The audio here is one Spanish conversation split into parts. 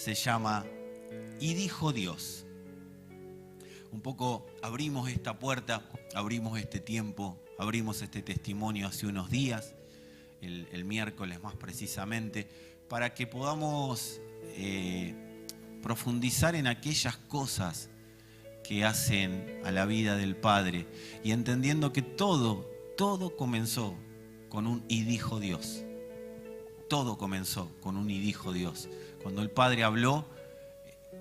se llama "Y dijo Dios". Un poco abrimos esta puerta, abrimos este tiempo, abrimos este testimonio hace unos días, el miércoles más precisamente, para que podamos profundizar en aquellas cosas que hacen a la vida del Padre y entendiendo que todo comenzó con un "y dijo Dios". Todo comenzó con un "y dijo Dios". Cuando el Padre habló,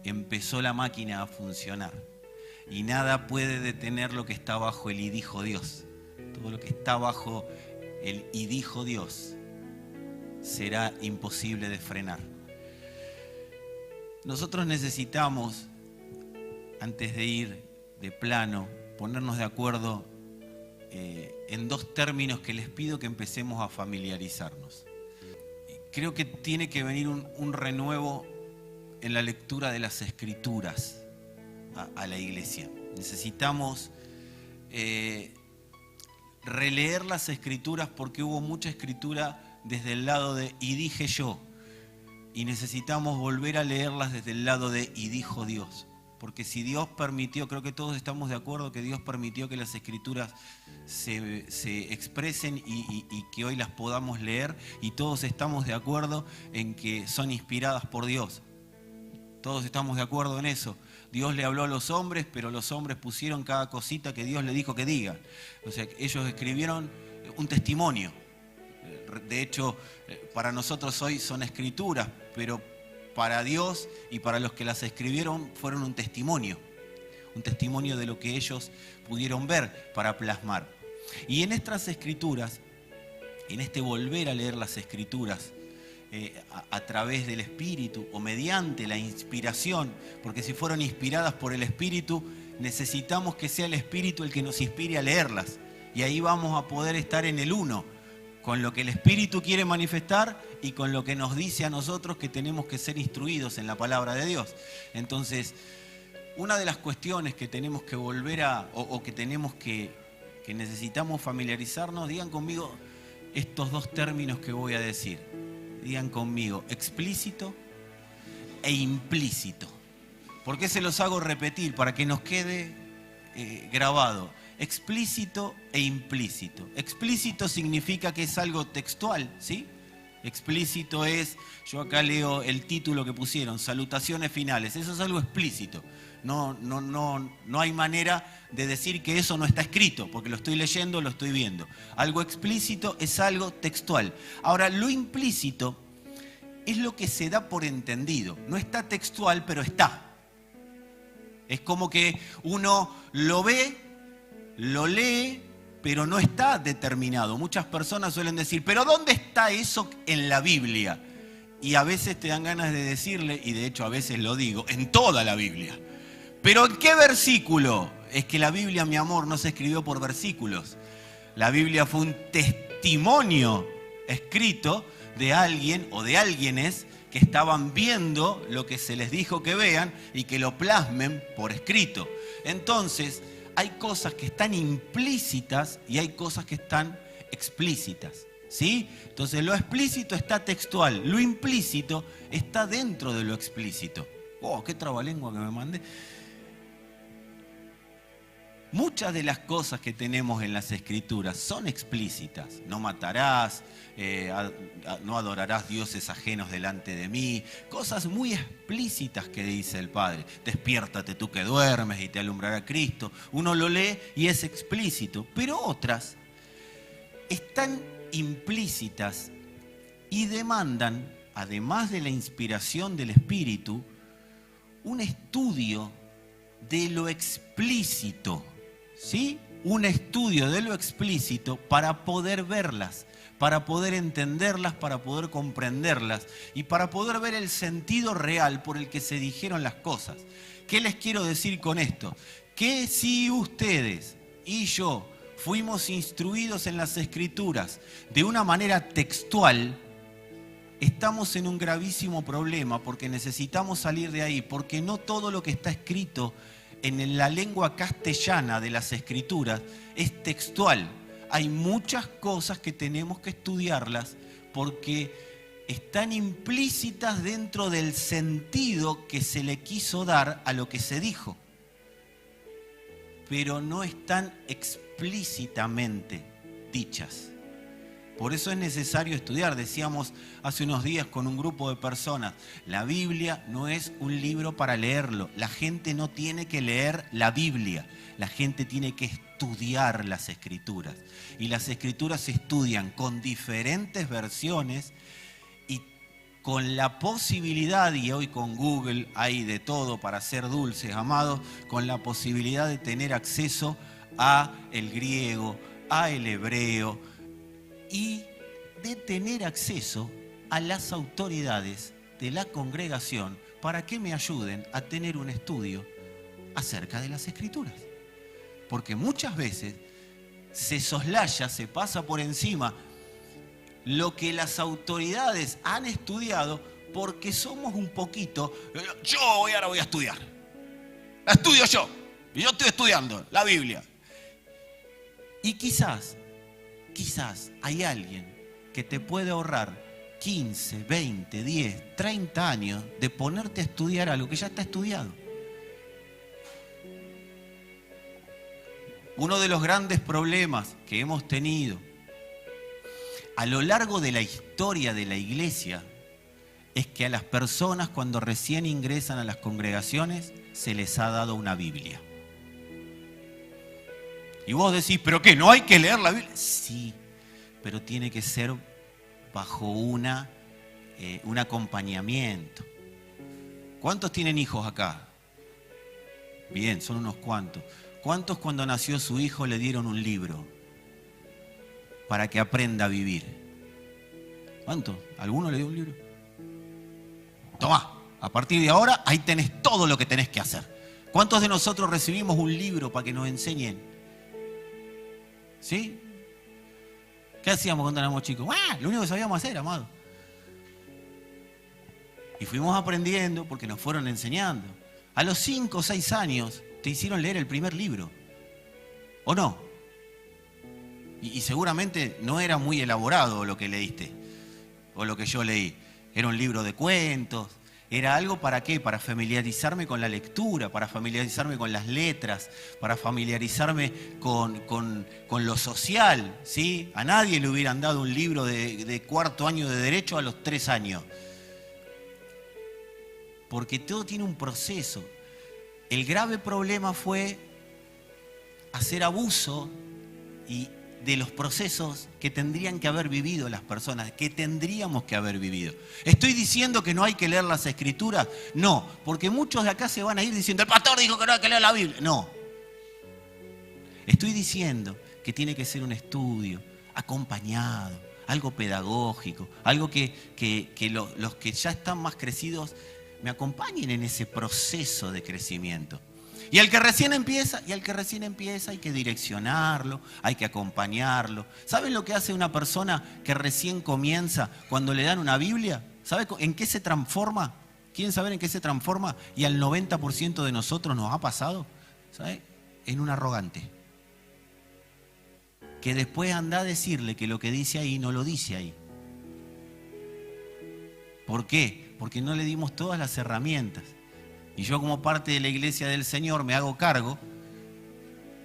empezó la máquina a funcionar. Y nada puede detener lo que está bajo el "y dijo Dios". Todo lo que está bajo el "y dijo Dios" será imposible de frenar. Nosotros necesitamos, antes de ir de plano, ponernos de acuerdo en dos términos que les pido que empecemos a familiarizarnos. Creo que tiene que venir un renuevo en la lectura de las Escrituras a la iglesia. Necesitamos releer las Escrituras porque hubo mucha escritura desde el lado de "y dije yo", y necesitamos volver a leerlas desde el lado de "y dijo Dios". Porque si Dios permitió, creo que todos estamos de acuerdo que Dios permitió que las Escrituras se expresen y que hoy las podamos leer, y todos estamos de acuerdo en que son inspiradas por Dios. Todos estamos de acuerdo en eso. Dios le habló a los hombres, pero los hombres pusieron cada cosita que Dios le dijo que diga. O sea, ellos escribieron un testimonio. De hecho, para nosotros hoy son escrituras, pero para Dios y para los que las escribieron fueron un testimonio de lo que ellos pudieron ver para plasmar. Y en estas escrituras, en este volver a leer las Escrituras a través del Espíritu o mediante la inspiración, porque si fueron inspiradas por el Espíritu, necesitamos que sea el Espíritu el que nos inspire a leerlas. Y ahí vamos a poder estar en el uno, con lo que el Espíritu quiere manifestar y con lo que nos dice a nosotros que tenemos que ser instruidos en la palabra de Dios. Entonces, una de las cuestiones que tenemos que volver o que tenemos que necesitamos familiarizarnos, digan conmigo estos dos términos que voy a decir. Digan conmigo: explícito e implícito. ¿Por qué se los hago repetir? Para que nos quede grabado. Explícito e implícito. Explícito significa que es algo textual, ¿sí? Explícito es, yo acá leo el título que pusieron, salutaciones finales. Eso es algo explícito. No hay manera de decir que eso no está escrito, porque lo estoy leyendo, lo estoy viendo. Algo explícito es algo textual. Ahora, lo implícito es lo que se da por entendido. No está textual, pero está. Es como que uno lo ve, lo lee, pero no está determinado. Muchas personas suelen decir, ¿pero dónde está eso en la Biblia? Y a veces te dan ganas de decirle, y de hecho a veces lo digo, en toda la Biblia. ¿Pero en qué versículo? Es que la Biblia, mi amor, no se escribió por versículos. La Biblia fue un testimonio escrito de alguien o de alguienes que estaban viendo lo que se les dijo que vean y que lo plasmen por escrito. Entonces, hay cosas que están implícitas y hay cosas que están explícitas, ¿sí? Entonces, lo explícito está textual, lo implícito está dentro de lo explícito. ¡Oh, qué trabalengua que me mandé! Muchas de las cosas que tenemos en las Escrituras son explícitas. No matarás, no adorarás dioses ajenos delante de mí. Cosas muy explícitas que dice el Padre. Despiértate tú que duermes y te alumbrará Cristo. Uno lo lee y es explícito. Pero otras están implícitas y demandan, además de la inspiración del Espíritu, un estudio de lo explícito. ¿Sí? Un estudio de lo explícito para poder verlas, para poder entenderlas, para poder comprenderlas y para poder ver el sentido real por el que se dijeron las cosas. ¿Qué les quiero decir con esto? Que si ustedes y yo fuimos instruidos en las Escrituras de una manera textual, estamos en un gravísimo problema porque necesitamos salir de ahí, porque no todo lo que está escrito en la lengua castellana de las Escrituras es textual. Hay muchas cosas que tenemos que estudiarlas porque están implícitas dentro del sentido que se le quiso dar a lo que se dijo, pero no están explícitamente dichas. Por eso es necesario estudiar. Decíamos hace unos días con un grupo de personas, la Biblia no es un libro para leerlo. La gente no tiene que leer la Biblia. La gente tiene que estudiar las Escrituras. Y las Escrituras se estudian con diferentes versiones y con la posibilidad, y hoy con Google hay de todo para ser dulces, amados, con la posibilidad de tener acceso a el griego, a el hebreo, y de tener acceso a las autoridades de la congregación para que me ayuden a tener un estudio acerca de las Escrituras. Porque muchas veces se soslaya, se pasa por encima lo que las autoridades han estudiado porque somos un poquito, yo ahora voy a estudiar, la estudio yo, y yo estoy estudiando la Biblia. Y quizás hay alguien que te puede ahorrar 15, 20, 10, 30 años de ponerte a estudiar algo que ya está estudiado. Uno de los grandes problemas que hemos tenido a lo largo de la historia de la iglesia es que a las personas cuando recién ingresan a las congregaciones se les ha dado una Biblia. Y vos decís, ¿pero qué? ¿No hay que leer la Biblia? Sí, pero tiene que ser bajo un acompañamiento. ¿Cuántos tienen hijos acá? Bien, son unos cuantos. ¿Cuántos cuando nació su hijo le dieron un libro para que aprenda a vivir? ¿Cuántos? ¿Alguno le dio un libro? Tomá, a partir de ahora ahí tenés todo lo que tenés que hacer. ¿Cuántos de nosotros recibimos un libro para que nos enseñen? ¿Sí? ¿Qué hacíamos cuando éramos chicos? Lo único que sabíamos hacer, amado. Y fuimos aprendiendo porque nos fueron enseñando. A los 5 o 6 años te hicieron leer el primer libro. ¿O no? Y seguramente no era muy elaborado lo que leíste. O lo que yo leí. Era un libro de cuentos. Era algo ¿para qué? Para familiarizarme con la lectura, para familiarizarme con las letras, para familiarizarme con lo social, ¿sí? A nadie le hubieran dado un libro de cuarto año de Derecho a los 3 años. Porque todo tiene un proceso. El grave problema fue hacer abuso de los procesos que tendrían que haber vivido las personas, que tendríamos que haber vivido. ¿Estoy diciendo que no hay que leer las Escrituras? No, porque muchos de acá se van a ir diciendo, el pastor dijo que no hay que leer la Biblia. No. Estoy diciendo que tiene que ser un estudio acompañado, algo pedagógico, algo que los que ya están más crecidos me acompañen en ese proceso de crecimiento. Y al que recién empieza hay que direccionarlo, hay que acompañarlo. ¿Saben lo que hace una persona que recién comienza cuando le dan una Biblia? ¿Sabe en qué se transforma? ¿Quieren saber en qué se transforma? Y al 90% de nosotros nos ha pasado, ¿sabe? En un arrogante. Que después anda a decirle que lo que dice ahí no lo dice ahí. ¿Por qué? Porque no le dimos todas las herramientas. Y yo como parte de la Iglesia del Señor me hago cargo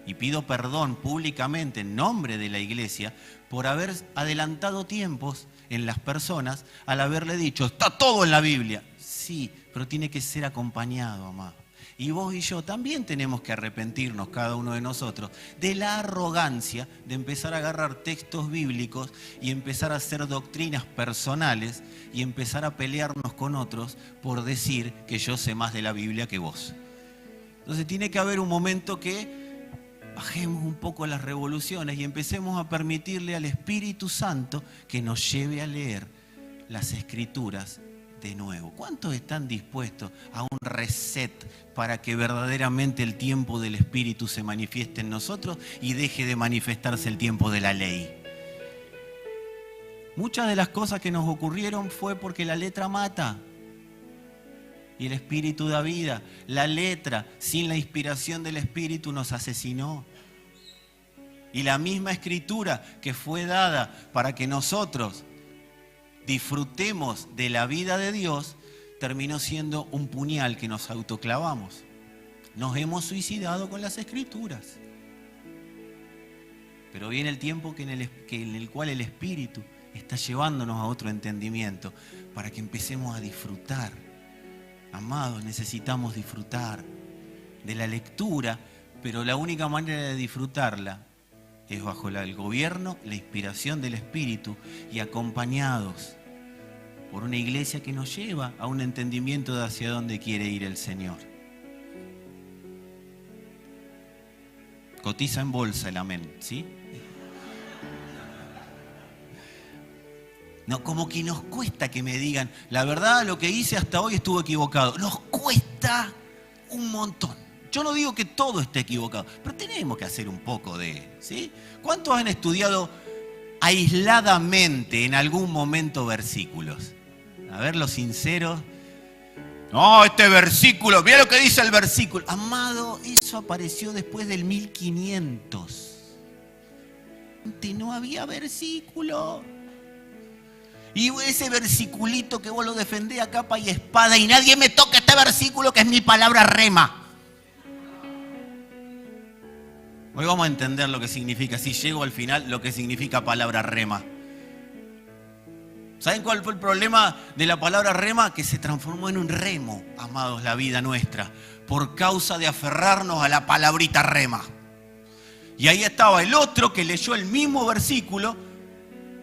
y pido perdón públicamente en nombre de la Iglesia por haber adelantado tiempos en las personas al haberle dicho, está todo en la Biblia. Sí, pero tiene que ser acompañado, amado. Y vos y yo también tenemos que arrepentirnos, cada uno de nosotros, de la arrogancia de empezar a agarrar textos bíblicos y empezar a hacer doctrinas personales y empezar a pelearnos con otros por decir que yo sé más de la Biblia que vos. Entonces tiene que haber un momento que bajemos un poco las revoluciones y empecemos a permitirle al Espíritu Santo que nos lleve a leer las Escrituras de nuevo. ¿Cuántos están dispuestos a un reset para que verdaderamente el tiempo del Espíritu se manifieste en nosotros y deje de manifestarse el tiempo de la ley? Muchas de las cosas que nos ocurrieron fue porque la letra mata y el Espíritu da vida. La letra sin la inspiración del Espíritu nos asesinó. Y la misma Escritura que fue dada para que nosotros disfrutemos de la vida de Dios, terminó siendo un puñal que nos autoclavamos. Nos hemos suicidado con las Escrituras. Pero viene el tiempo en el cual el Espíritu está llevándonos a otro entendimiento para que empecemos a disfrutar. Amados, necesitamos disfrutar de la lectura, pero la única manera de disfrutarla es bajo el gobierno, la inspiración del Espíritu y acompañados por una iglesia que nos lleva a un entendimiento de hacia dónde quiere ir el Señor. Cotiza en bolsa el amén, ¿sí? No, como que nos cuesta que me digan, la verdad lo que hice hasta hoy estuvo equivocado. Nos cuesta un montón. Yo no digo que todo esté equivocado, pero tenemos que hacer un poco de, ¿sí? ¿Cuántos han estudiado aisladamente en algún momento versículos? A ver, los sinceros. No, este versículo, mira lo que dice el versículo. Amado, eso apareció después del 1500. Antes no había versículo. Y ese versiculito que vos lo defendés a capa y espada y nadie me toca este versículo que es mi palabra rema. Hoy vamos a entender lo que significa, si llego al final, lo que significa palabra rema. ¿Saben cuál fue el problema de la palabra rema? Que se transformó en un remo, amados, la vida nuestra, por causa de aferrarnos a la palabrita rema. Y ahí estaba el otro que leyó el mismo versículo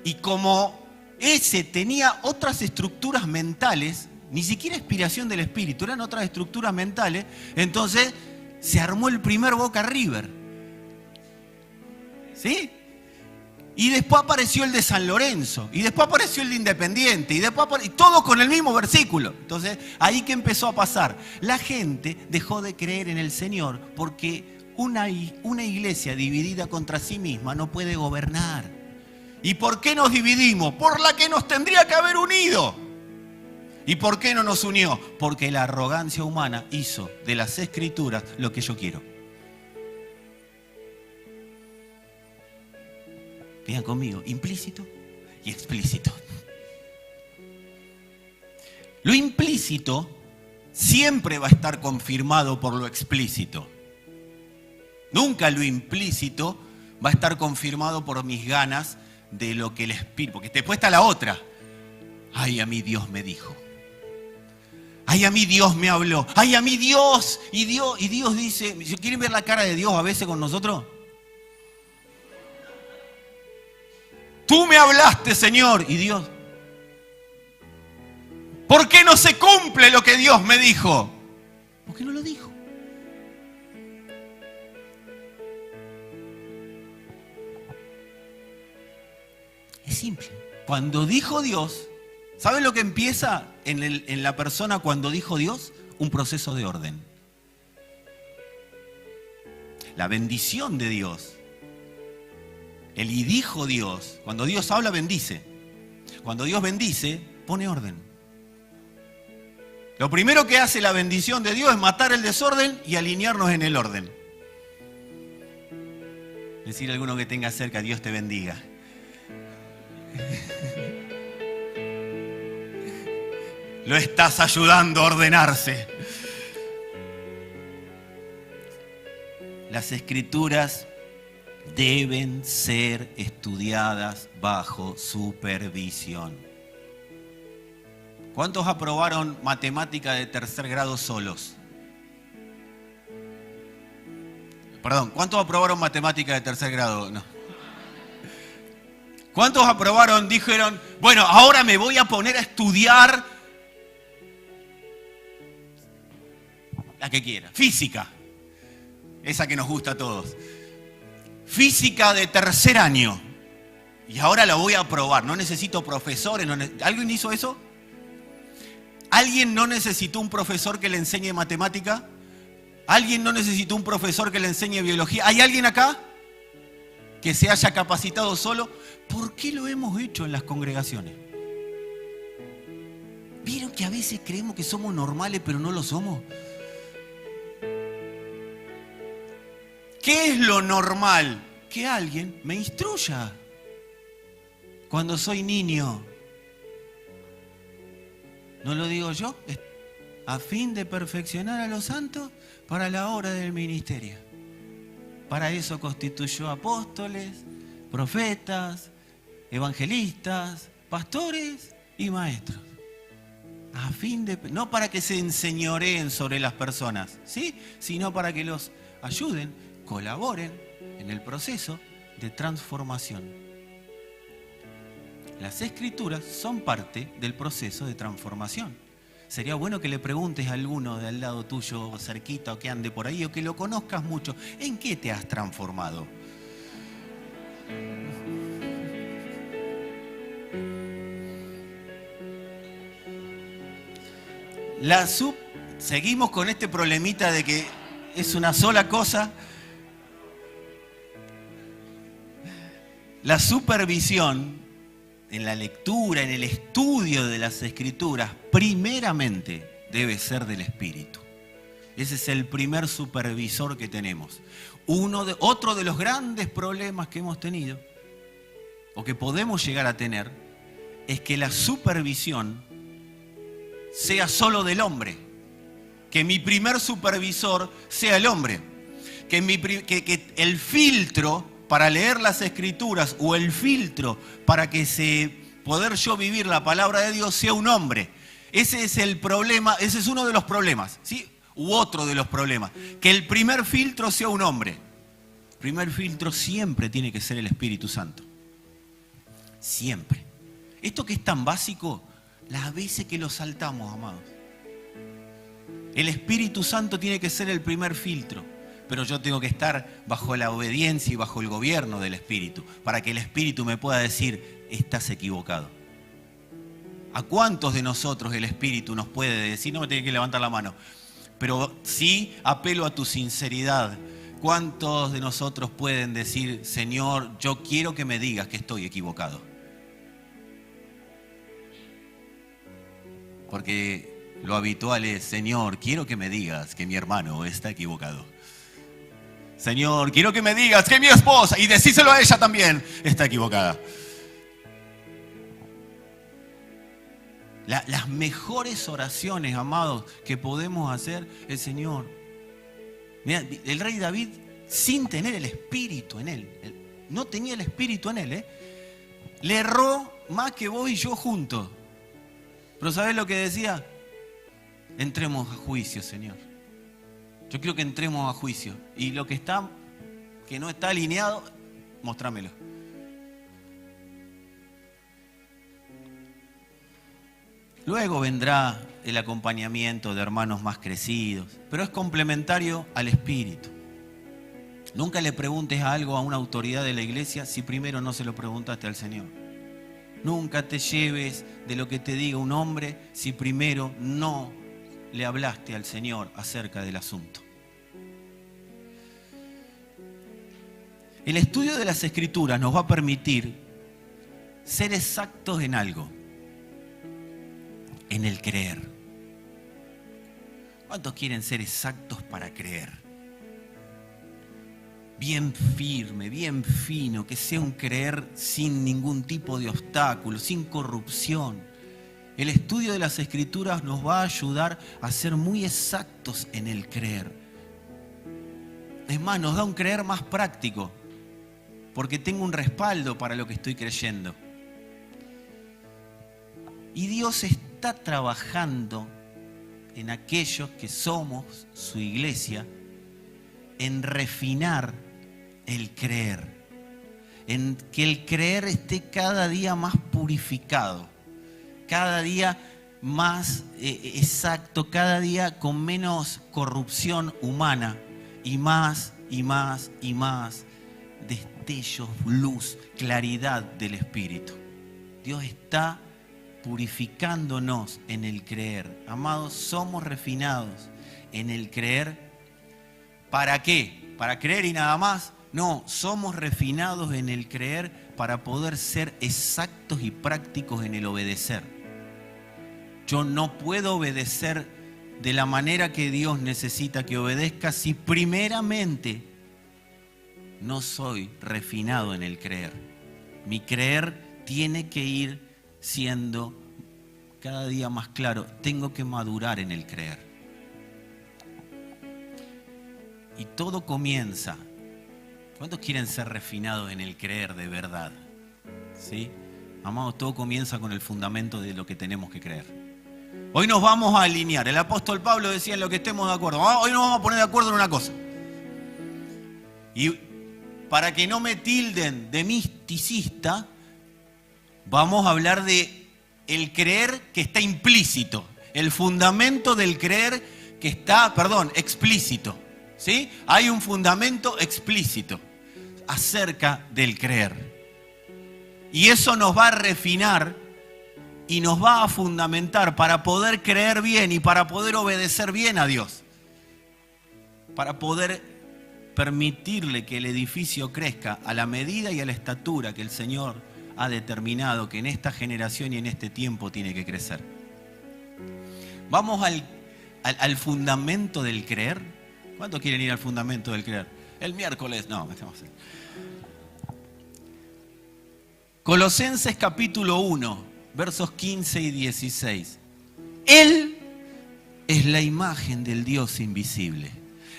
y como ese tenía otras estructuras mentales, ni siquiera inspiración del Espíritu, eran otras estructuras mentales, entonces se armó el primer Boca River. ¿Sí? Y después apareció el de San Lorenzo, y después apareció el de Independiente, y todo con el mismo versículo. Entonces, ahí que empezó a pasar. La gente dejó de creer en el Señor porque una iglesia dividida contra sí misma no puede gobernar. ¿Y por qué nos dividimos? Por la que nos tendría que haber unido. ¿Y por qué no nos unió? Porque la arrogancia humana hizo de las Escrituras lo que yo quiero. Vean conmigo, implícito y explícito. Lo implícito siempre va a estar confirmado por lo explícito. Nunca lo implícito va a estar confirmado por mis ganas de lo que el Espíritu, porque después está la otra. Ay, a mí Dios me dijo. Ay, a mí Dios me habló. Ay, a mí Dios. Y Dios dice, ¿quieren ver la cara de Dios a veces con nosotros? Tú me hablaste, Señor. Y Dios, ¿por qué no se cumple lo que Dios me dijo? ¿Por qué no lo dijo? Es simple. Cuando dijo Dios, ¿saben lo que empieza en la persona cuando dijo Dios? Un proceso de orden. La bendición de Dios. El y dijo Dios. Cuando Dios habla, bendice. Cuando Dios bendice, pone orden. Lo primero que hace la bendición de Dios es matar el desorden y alinearnos en el orden. Decir a alguno que tenga cerca, Dios te bendiga. Lo estás ayudando a ordenarse. Las Escrituras deben ser estudiadas bajo supervisión. ¿Cuántos aprobaron matemática de tercer grado solos? Perdón, ¿cuántos aprobaron matemática de tercer grado? No. ¿Cuántos aprobaron, dijeron, bueno, ahora me voy a poner a estudiar la que quiera? Física, esa que nos gusta a todos. Física de tercer año. Y ahora la voy a aprobar, no necesito profesores. ¿Alguien hizo eso? ¿Alguien no necesitó un profesor que le enseñe matemática? ¿Alguien no necesitó un profesor que le enseñe biología? ¿Hay alguien acá que se haya capacitado solo? ¿Por qué lo hemos hecho en las congregaciones? ¿Vieron que a veces creemos que somos normales pero no lo somos? ¿Qué es lo normal? Que alguien me instruya. Cuando soy niño, ¿No lo digo yo? A fin de perfeccionar a los santos para la obra del ministerio. Para eso constituyó apóstoles, profetas, evangelistas, pastores y maestros. A fin de, no para que se enseñoreen sobre las personas, ¿sí? Sino para que los ayuden, colaboren en el proceso de transformación. Las escrituras son parte del proceso de transformación. Sería bueno que le preguntes a alguno de al lado tuyo, cerquita, o que ande por ahí, o que lo conozcas mucho, ¿en qué te has transformado? Seguimos con este problemita de que es una sola cosa. La supervisión en la lectura, en el estudio de las Escrituras, primeramente debe ser del Espíritu. Ese es el primer supervisor que tenemos. Otro de los grandes problemas que hemos tenido, o que podemos llegar a tener, es que la supervisión sea solo del hombre. Que mi primer supervisor sea el hombre. Que el filtro para leer las Escrituras o el filtro para poder yo vivir la palabra de Dios sea un hombre. Ese es el problema, ese es uno de los problemas, ¿sí? U otro de los problemas. Que el primer filtro sea un hombre. El primer filtro siempre tiene que ser el Espíritu Santo. Siempre. Esto que es tan básico, las veces que lo saltamos, amados. El Espíritu Santo tiene que ser el primer filtro, pero yo tengo que estar bajo la obediencia y bajo el gobierno del Espíritu, para que el Espíritu me pueda decir, estás equivocado. ¿A cuántos de nosotros el Espíritu nos puede decir? No me tiene que levantar la mano, pero sí apelo a tu sinceridad. ¿Cuántos de nosotros pueden decir, Señor, yo quiero que me digas que estoy equivocado? Porque lo habitual es, Señor, quiero que me digas que mi hermano está equivocado. Señor, quiero que me digas que mi esposa, y decíselo a ella también, está equivocada. Las mejores oraciones, amados, que podemos hacer, el Señor. Mira, el rey David, sin tener el Espíritu en él, no tenía el Espíritu en él, le erró más que vos y yo juntos. Pero ¿sabés lo que decía? Entremos a juicio, Señor. Yo quiero que entremos a juicio. Y lo que no está alineado, mostrámelo. Luego vendrá el acompañamiento de hermanos más crecidos, pero es complementario al Espíritu. Nunca le preguntes algo a una autoridad de la iglesia si primero no se lo preguntaste al Señor. Nunca te lleves de lo que te diga un hombre si primero no le hablaste al Señor acerca del asunto. El estudio de las Escrituras nos va a permitir ser exactos en algo, en el creer. ¿Cuántos quieren ser exactos para creer? Bien firme, bien fino, que sea un creer sin ningún tipo de obstáculo, sin corrupción. El estudio de las Escrituras nos va a ayudar a ser muy exactos en el creer. Es más, nos da un creer más práctico, porque tengo un respaldo para lo que estoy creyendo. Y Dios está trabajando en aquellos que somos su iglesia, en refinar el creer, en que el creer esté cada día más purificado, cada día más exacto, cada día con menos corrupción humana y más y más y más destellos, luz, claridad del Espíritu. Dios está purificándonos en el creer. Amados, somos refinados en el creer. ¿Para qué? ¿Para creer y nada más? No, somos refinados en el creer para poder ser exactos y prácticos en el obedecer. Yo no puedo obedecer de la manera que Dios necesita que obedezca si primeramente no soy refinado en el creer. Mi creer tiene que ir siendo cada día más claro, tengo que madurar en el creer. Y todo comienza. ¿Cuántos quieren ser refinados en el creer de verdad? ¿Sí? Amados, todo comienza con el fundamento de lo que tenemos que creer. Hoy nos vamos a alinear. El apóstol Pablo decía en lo que estemos de acuerdo. Hoy nos vamos a poner de acuerdo en una cosa. Y para que no me tilden de misticista, vamos a hablar de el creer que está implícito. El fundamento del creer que está, explícito. ¿Sí? Hay un fundamento explícito acerca del creer. Y eso nos va a refinar y nos va a fundamentar para poder creer bien y para poder obedecer bien a Dios. Para poder permitirle que el edificio crezca a la medida y a la estatura que el Señor ha determinado que en esta generación y en este tiempo tiene que crecer. Vamos al fundamento del creer. ¿Cuántos quieren ir al fundamento del creer? El miércoles, no, estamos así. Colosenses capítulo 1, versos 15 y 16. Él es la imagen del Dios invisible,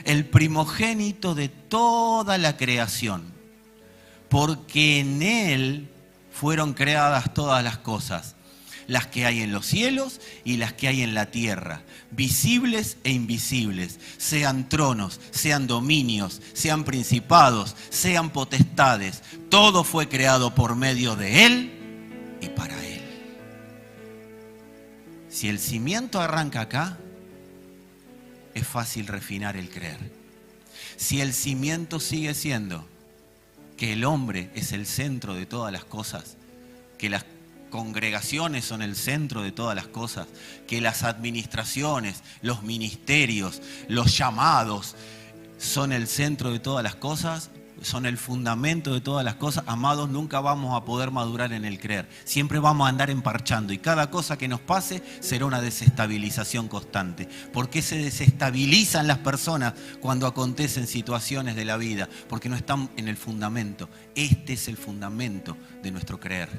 el primogénito de toda la creación, porque en Él fueron creadas todas las cosas, las que hay en los cielos y las que hay en la tierra, visibles e invisibles, sean tronos, sean dominios, sean principados, sean potestades. Todo fue creado por medio de Él y para Él. Si el cimiento arranca acá, es fácil refinar el creer. Si el cimiento sigue siendo que el hombre es el centro de todas las cosas, que las congregaciones son el centro de todas las cosas, que las administraciones, los ministerios, los llamados son el centro de todas las cosas, son el fundamento de todas las cosas, amados, nunca vamos a poder madurar en el creer. Siempre vamos a andar emparchando y cada cosa que nos pase será una desestabilización constante. ¿Por qué se desestabilizan las personas cuando acontecen situaciones de la vida? Porque no están en el fundamento. Este es el fundamento de nuestro creer.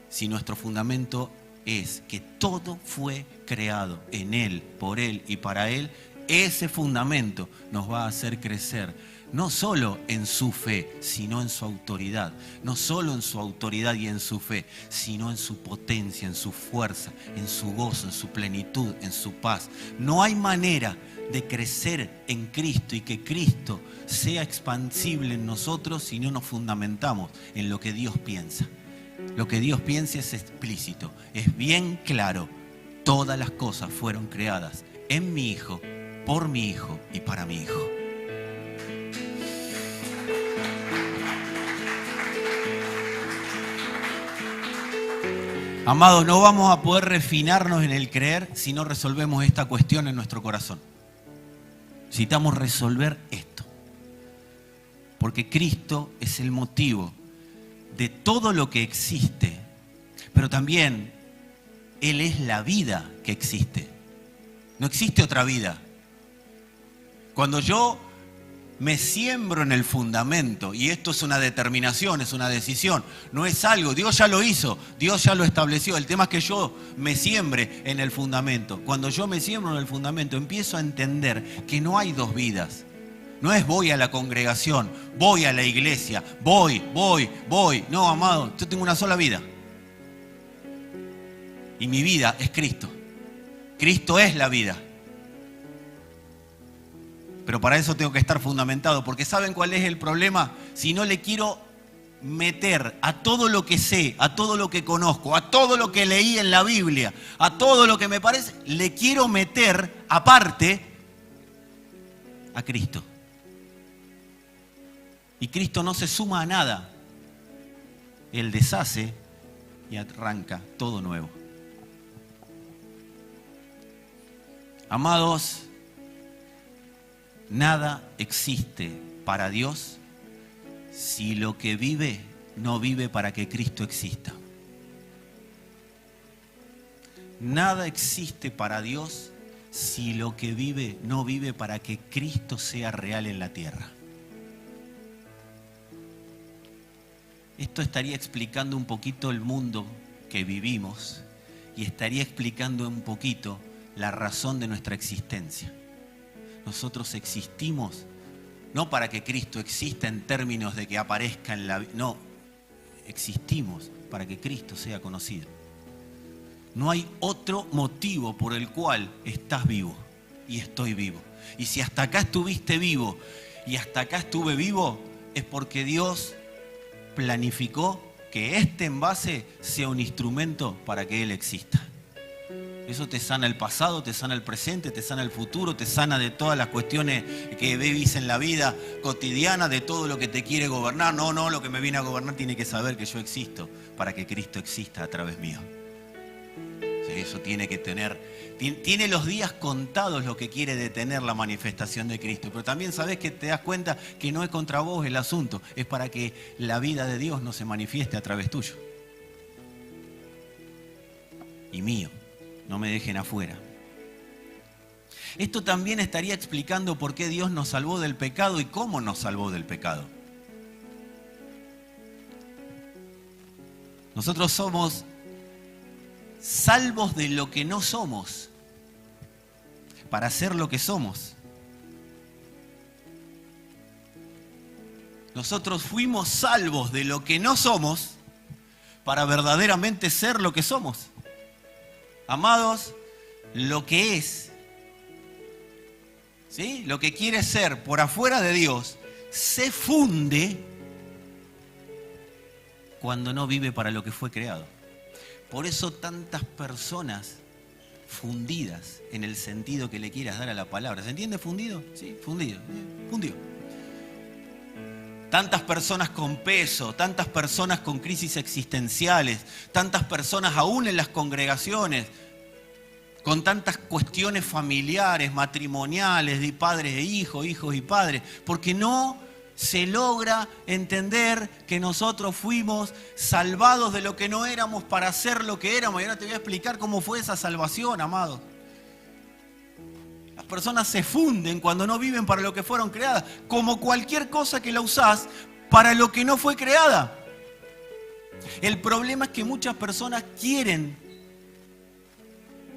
Si nuestro fundamento es que todo fue creado en Él, por Él y para Él, ese fundamento nos va a hacer crecer, no solo en su fe, sino en su autoridad. No solo en su autoridad y en su fe, sino en su potencia, en su fuerza, en su gozo, en su plenitud, en su paz. No hay manera de crecer en Cristo y que Cristo sea expansible en nosotros si no nos fundamentamos en lo que Dios piensa. Lo que Dios piensa es explícito, es bien claro. Todas las cosas fueron creadas en mi Hijo, por mi Hijo y para mi Hijo. Amados, no vamos a poder refinarnos en el creer si no resolvemos esta cuestión en nuestro corazón. Necesitamos resolver esto. Porque Cristo es el motivo de todo lo que existe, pero también Él es la vida que existe. No existe otra vida. Cuando yo me siembro en el fundamento, y esto es una determinación, es una decisión, no es algo, Dios ya lo hizo, Dios ya lo estableció, el tema es que yo me siembre en el fundamento. Cuando yo me siembro en el fundamento, empiezo a entender que no hay dos vidas. No es voy a la congregación, voy a la iglesia, voy. No, amado, yo tengo una sola vida. Y mi vida es Cristo. Cristo es la vida. Pero para eso tengo que estar fundamentado, porque ¿saben cuál es el problema? Si no le quiero meter a todo lo que sé, a todo lo que conozco, a todo lo que leí en la Biblia, a todo lo que me parece, le quiero meter aparte a Cristo. Y Cristo no se suma a nada. Él deshace y arranca todo nuevo. Amados, nada existe para Dios si lo que vive no vive para que Cristo exista. Nada existe para Dios si lo que vive no vive para que Cristo sea real en la tierra. Esto estaría explicando un poquito el mundo que vivimos y estaría explicando un poquito la razón de nuestra existencia. Nosotros existimos no para que Cristo exista en términos de que aparezca en la vida. No, existimos para que Cristo sea conocido. No hay otro motivo por el cual estás vivo y estoy vivo. Y si hasta acá estuviste vivo y hasta acá estuve vivo, es porque Dios planificó que este envase sea un instrumento para que Él exista. Eso te sana el pasado, te sana el presente, te sana el futuro, te sana de todas las cuestiones que vivís en la vida cotidiana, de todo lo que te quiere gobernar. No, lo que me viene a gobernar tiene que saber que yo existo para que Cristo exista a través mío. Eso tiene que tener, tiene los días contados lo que quiere detener la manifestación de Cristo. Pero también sabes que te das cuenta que no es contra vos el asunto, es para que la vida de Dios no se manifieste a través tuyo. Y mío. No me dejen afuera. Esto también estaría explicando por qué Dios nos salvó del pecado y cómo nos salvó del pecado. Nosotros somos salvos de lo que no somos para ser lo que somos. Nosotros fuimos salvos de lo que no somos para verdaderamente ser lo que somos. Amados, lo que es, ¿sí? Lo que quiere ser por afuera de Dios, se funde cuando no vive para lo que fue creado. Por eso tantas personas fundidas en el sentido que le quieras dar a la palabra. ¿Se entiende fundido? Sí, fundido. Fundido. Tantas personas con peso, tantas personas con crisis existenciales, tantas personas aún en las congregaciones, con tantas cuestiones familiares, matrimoniales, de padres e hijos, hijos y padres, porque no se logra entender que nosotros fuimos salvados de lo que no éramos para ser lo que éramos. Y ahora te voy a explicar cómo fue esa salvación, amados. Las personas se funden cuando no viven para lo que fueron creadas, como cualquier cosa que la usás para lo que no fue creada. El problema es que muchas personas quieren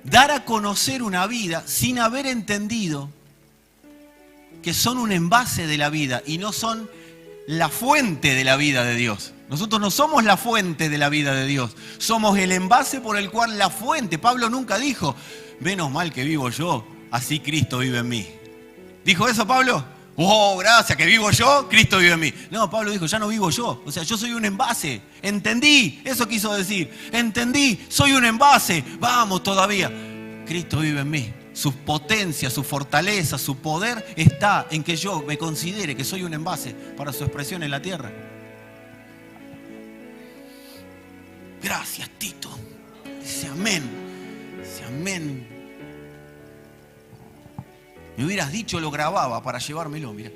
dar a conocer una vida sin haber entendido que son un envase de la vida y no son la fuente de la vida de Dios. Nosotros no somos la fuente de la vida de Dios, somos el envase por el cual la fuente. Pablo nunca dijo, menos mal que vivo yo, así Cristo vive en mí. ¿Dijo eso Pablo? Oh, gracias, que vivo yo, Cristo vive en mí. No, Pablo dijo, ya no vivo yo. O sea, yo soy un envase. Entendí, eso quiso decir. Entendí, soy un envase. Vamos todavía. Cristo vive en mí. Su potencia, su fortaleza, su poder está en que yo me considere que soy un envase para su expresión en la tierra. Gracias, Tito. Dice amén. Dice amén. Me hubieras dicho, lo grababa para llevármelo, mira.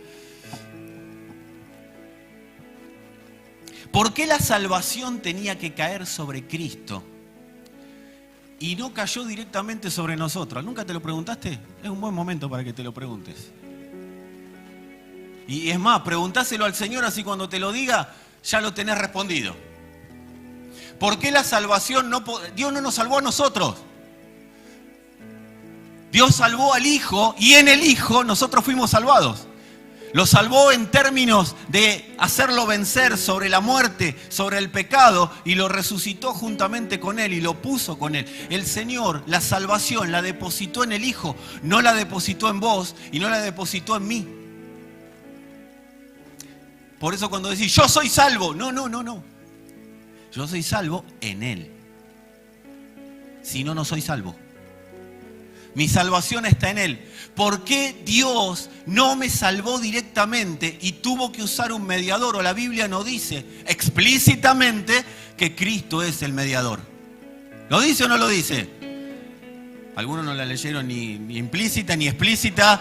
¿Por qué la salvación tenía que caer sobre Cristo y no cayó directamente sobre nosotros? ¿Nunca te lo preguntaste? Es un buen momento para que te lo preguntes. Y es más, preguntáselo al Señor, así cuando te lo diga, ya lo tenés respondido. ¿Por qué la salvación Dios no nos salvó a nosotros? Dios salvó al Hijo y en el Hijo nosotros fuimos salvados. Lo salvó en términos de hacerlo vencer sobre la muerte, sobre el pecado, y lo resucitó juntamente con Él y lo puso con Él. El Señor, la salvación, la depositó en el Hijo, no la depositó en vos y no la depositó en mí. Por eso cuando decís, yo soy salvo, no. Yo soy salvo en Él. Si no, no soy salvo. Mi salvación está en Él. ¿Por qué Dios no me salvó directamente y tuvo que usar un mediador? O la Biblia no dice explícitamente que Cristo es el mediador. ¿Lo dice o no lo dice? Algunos no la leyeron ni implícita ni explícita.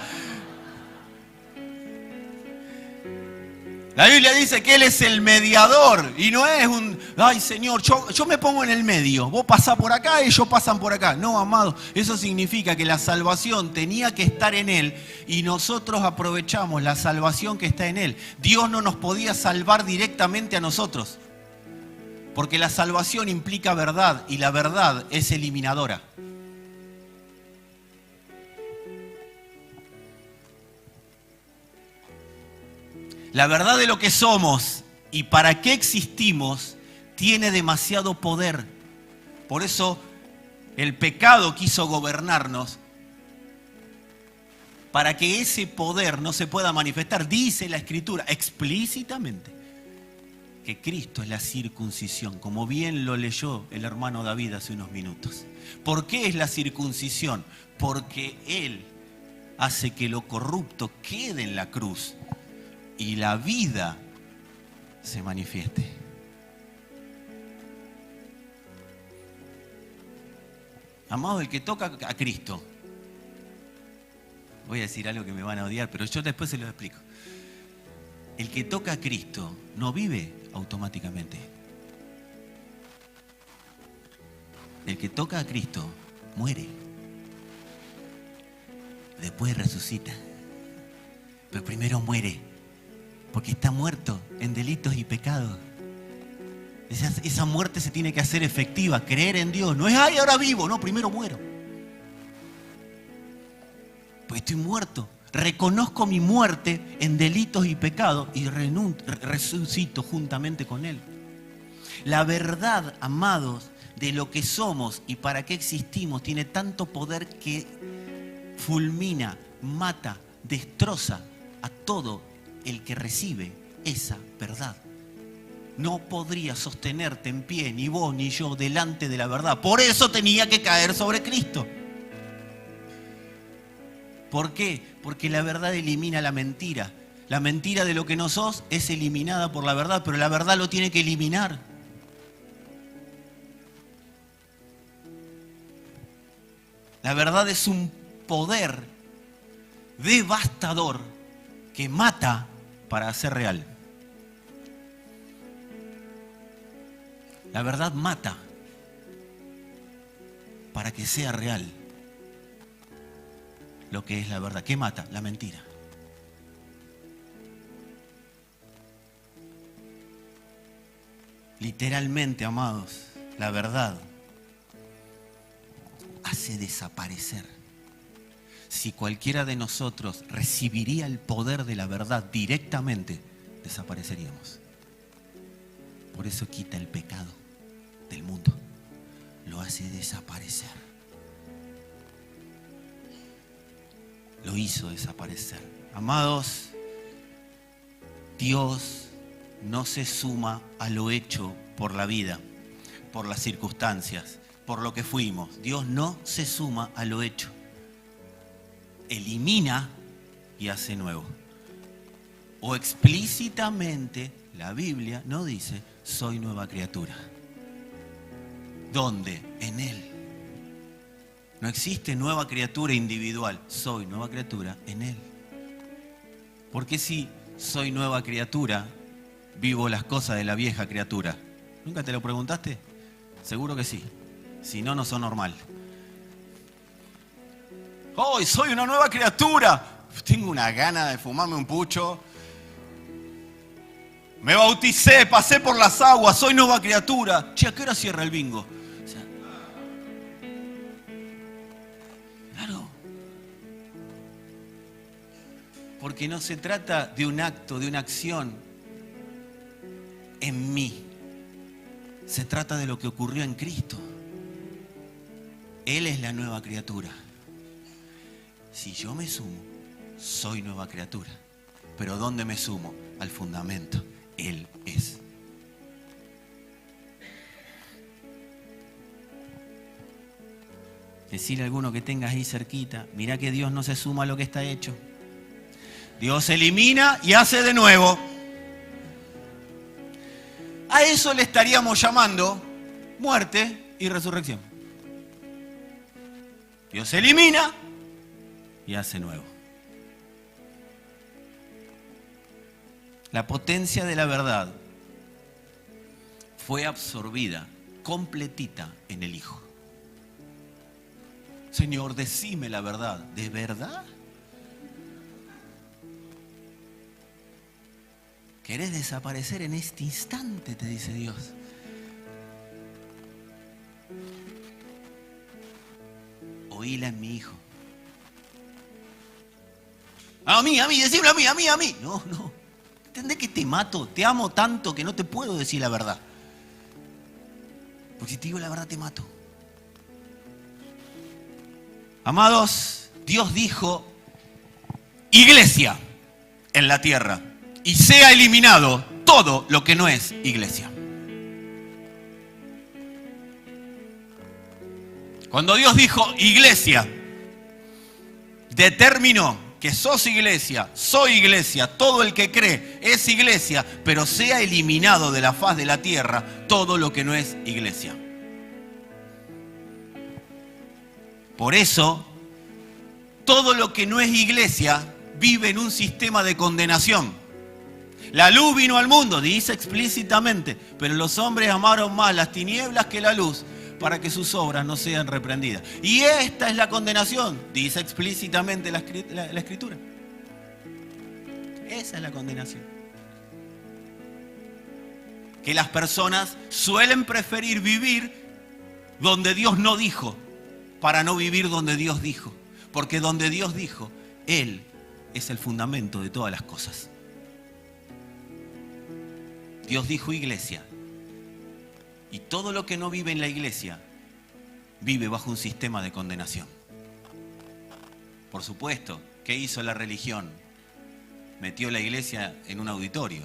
La Biblia dice que Él es el mediador y no es un, ay Señor, yo me pongo en el medio, vos pasás por acá y ellos pasan por acá. No, amado, eso significa que la salvación tenía que estar en Él y nosotros aprovechamos la salvación que está en Él. Dios no nos podía salvar directamente a nosotros. Porque la salvación implica verdad y la verdad es eliminadora. La verdad de lo que somos y para qué existimos tiene demasiado poder. Por eso el pecado quiso gobernarnos para que ese poder no se pueda manifestar. Dice la Escritura explícitamente que Cristo es la circuncisión, como bien lo leyó el hermano David hace unos minutos. ¿Por qué es la circuncisión? Porque Él hace que lo corrupto quede en la cruz y la vida se manifieste. Amado, el que toca a Cristo, voy a decir algo que me van a odiar, pero yo después se lo explico. El que toca a Cristo no vive automáticamente. El que toca a Cristo muere. Después resucita. Pero primero muere. Porque está muerto en delitos y pecados. Esa muerte se tiene que hacer efectiva. Creer en Dios. No es, ay, ahora vivo. No, primero muero. Pues estoy muerto. Reconozco mi muerte en delitos y pecados y resucito juntamente con Él. La verdad, amados, de lo que somos y para qué existimos tiene tanto poder que fulmina, mata, destroza a todo el que recibe esa verdad. No podría sostenerte en pie ni vos ni yo delante de la verdad. Por eso tenía que caer sobre Cristo. ¿Por qué? Porque la verdad elimina la mentira. La mentira de lo que no sos es eliminada por la verdad, pero la verdad lo tiene que eliminar. La verdad es un poder devastador que mata para hacer real. La verdad mata para que sea real lo que es la verdad. ¿Qué mata? La mentira. Literalmente, amados, la verdad hace desaparecer. Si cualquiera de nosotros recibiría el poder de la verdad directamente, desapareceríamos. Por eso quita el pecado del mundo. Lo hace desaparecer. Lo hizo desaparecer. Amados, Dios no se suma a lo hecho por la vida, por las circunstancias, por lo que fuimos. Dios no se suma a lo hecho. Elimina y hace nuevo. O explícitamente la Biblia no dice, soy nueva criatura. ¿Dónde? En Él. No existe nueva criatura individual. Soy nueva criatura en Él. Porque si soy nueva criatura, vivo las cosas de la vieja criatura. ¿Nunca te lo preguntaste? Seguro que sí. Si no, no sos normal. ¡Hoy soy una nueva criatura! Tengo una gana de fumarme un pucho. Me bauticé, pasé por las aguas, soy nueva criatura. Che, ¿a qué hora cierra el bingo? O sea, claro. Porque no se trata de un acto, de una acción en mí. Se trata de lo que ocurrió en Cristo. Él es la nueva criatura. Si yo me sumo, soy nueva criatura. Pero ¿dónde me sumo? Al fundamento. Él es. Decirle a alguno que tengas ahí cerquita, mirá que Dios no se suma a lo que está hecho. Dios elimina y hace de nuevo. A eso le estaríamos llamando muerte y resurrección. Dios elimina y hace nuevo. La potencia de la verdad fue absorbida completita en el Hijo. Señor, decime la verdad. ¿De verdad? ¿Querés desaparecer en este instante? Te dice Dios. oíla en mi hijo. A mí, decímelo a mí. No. ¿Entendés que te mato? Te amo tanto que no te puedo decir la verdad. Porque si te digo la verdad te mato. Amados, Dios dijo, iglesia en la tierra, y sea eliminado todo lo que no es iglesia. Cuando Dios dijo iglesia, determinó que sos iglesia, soy iglesia, todo el que cree es iglesia, pero sea eliminado de la faz de la tierra todo lo que no es iglesia. Por eso, todo lo que no es iglesia vive en un sistema de condenación. La luz vino al mundo, dice explícitamente, pero los hombres amaron más las tinieblas que la luz, para que sus obras no sean reprendidas. Y esta es la condenación, dice explícitamente la Escritura. Esa es la condenación. Que las personas suelen preferir vivir donde Dios no dijo, para no vivir donde Dios dijo. Porque donde Dios dijo, Él es el fundamento de todas las cosas. Dios dijo iglesia. Y todo lo que no vive en la iglesia vive bajo un sistema de condenación. Por supuesto, ¿qué hizo la religión? Metió la iglesia en un auditorio.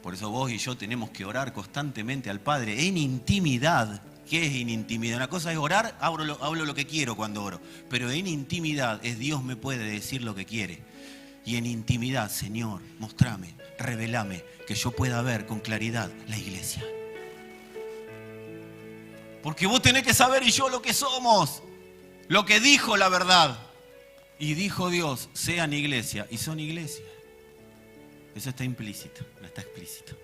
Por eso vos y yo tenemos que orar constantemente al Padre en intimidad. ¿Qué es en intimidad? Una cosa es orar, hablo lo que quiero cuando oro. Pero en intimidad es Dios me puede decir lo que quiere. Y en intimidad, Señor, mostrame, revelame, que yo pueda ver con claridad la iglesia. Porque vos tenés que saber y yo lo que somos, lo que dijo la verdad. Y dijo Dios, sean iglesia, y son iglesia. Eso está implícito, no está explícito.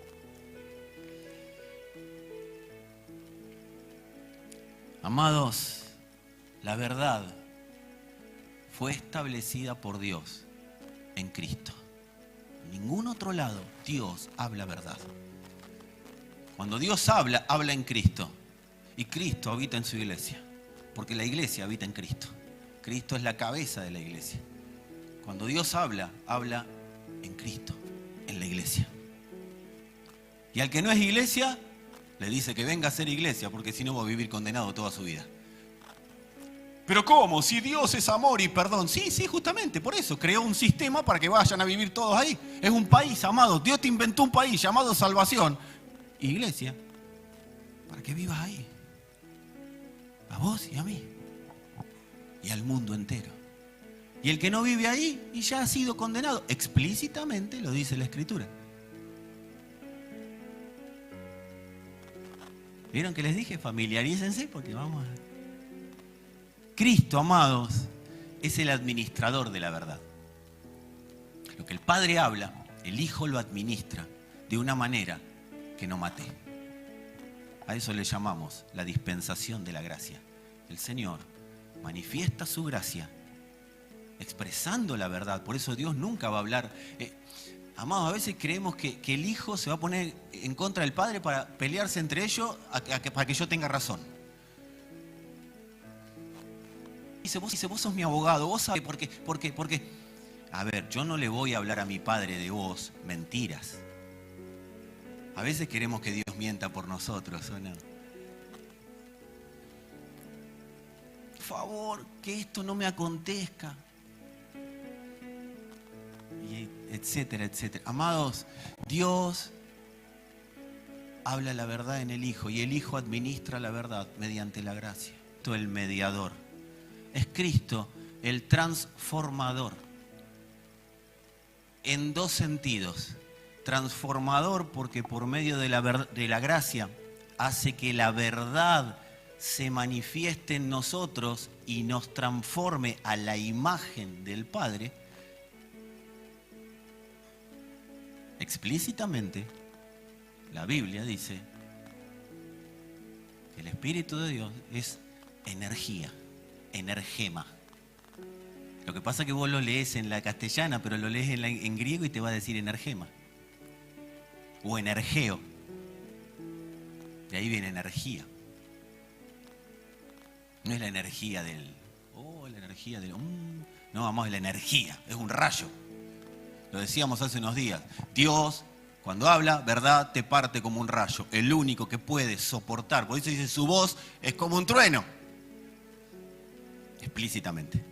Amados, la verdad fue establecida por Dios en Cristo. En ningún otro lado Dios habla verdad. Cuando Dios habla, habla en Cristo. Y Cristo habita en su iglesia. Porque la iglesia habita en Cristo. Cristo es la cabeza de la iglesia. Cuando Dios habla, habla en Cristo, en la iglesia. Y al que no es iglesia, le dice que venga a ser iglesia, porque si no va a vivir condenado toda su vida. ¿Pero cómo? Si Dios es amor y perdón. Sí, justamente, por eso creó un sistema para que vayan a vivir todos ahí. Es un país, amado. Dios te inventó un país llamado salvación. Iglesia, para que vivas ahí. A vos y a mí. Y al mundo entero. Y el que no vive ahí y ya ha sido condenado. Explícitamente lo dice la Escritura. ¿Vieron que les dije? Familiarícense porque vamos a... Cristo, amados, es el administrador de la verdad. Lo que el Padre habla, el Hijo lo administra de una manera que no mate. A eso le llamamos la dispensación de la gracia. El Señor manifiesta su gracia expresando la verdad. Por eso Dios nunca va a hablar... Amados, a veces creemos que el Hijo se va a poner en contra del Padre para pelearse entre ellos para que yo tenga razón. Dice, vos sos mi abogado, vos sabés por qué. A ver, yo no le voy a hablar a mi Padre de vos mentiras. A veces queremos que Dios mienta por nosotros, ¿o no? Por favor, que esto no me acontezca. Y etcétera, etcétera. Amados, Dios habla la verdad en el Hijo y el Hijo administra la verdad mediante la gracia. Esto es el mediador. Es Cristo el transformador. En dos sentidos. Transformador porque por medio de la gracia hace que la verdad se manifieste en nosotros y nos transforme a la imagen del Padre. Explícitamente, la Biblia dice que el Espíritu de Dios es energía. Energema. Lo que pasa es que vos lo lees en la castellana, pero lo lees en griego y te va a decir energema. O energeo. De ahí viene energía. No es la energía del... la energía del... no, vamos, es la energía, es un rayo. Lo decíamos hace unos días. Dios, cuando habla, verdad, te parte como un rayo. El único que puede soportar, por eso dice, su voz es como un trueno. Explícitamente.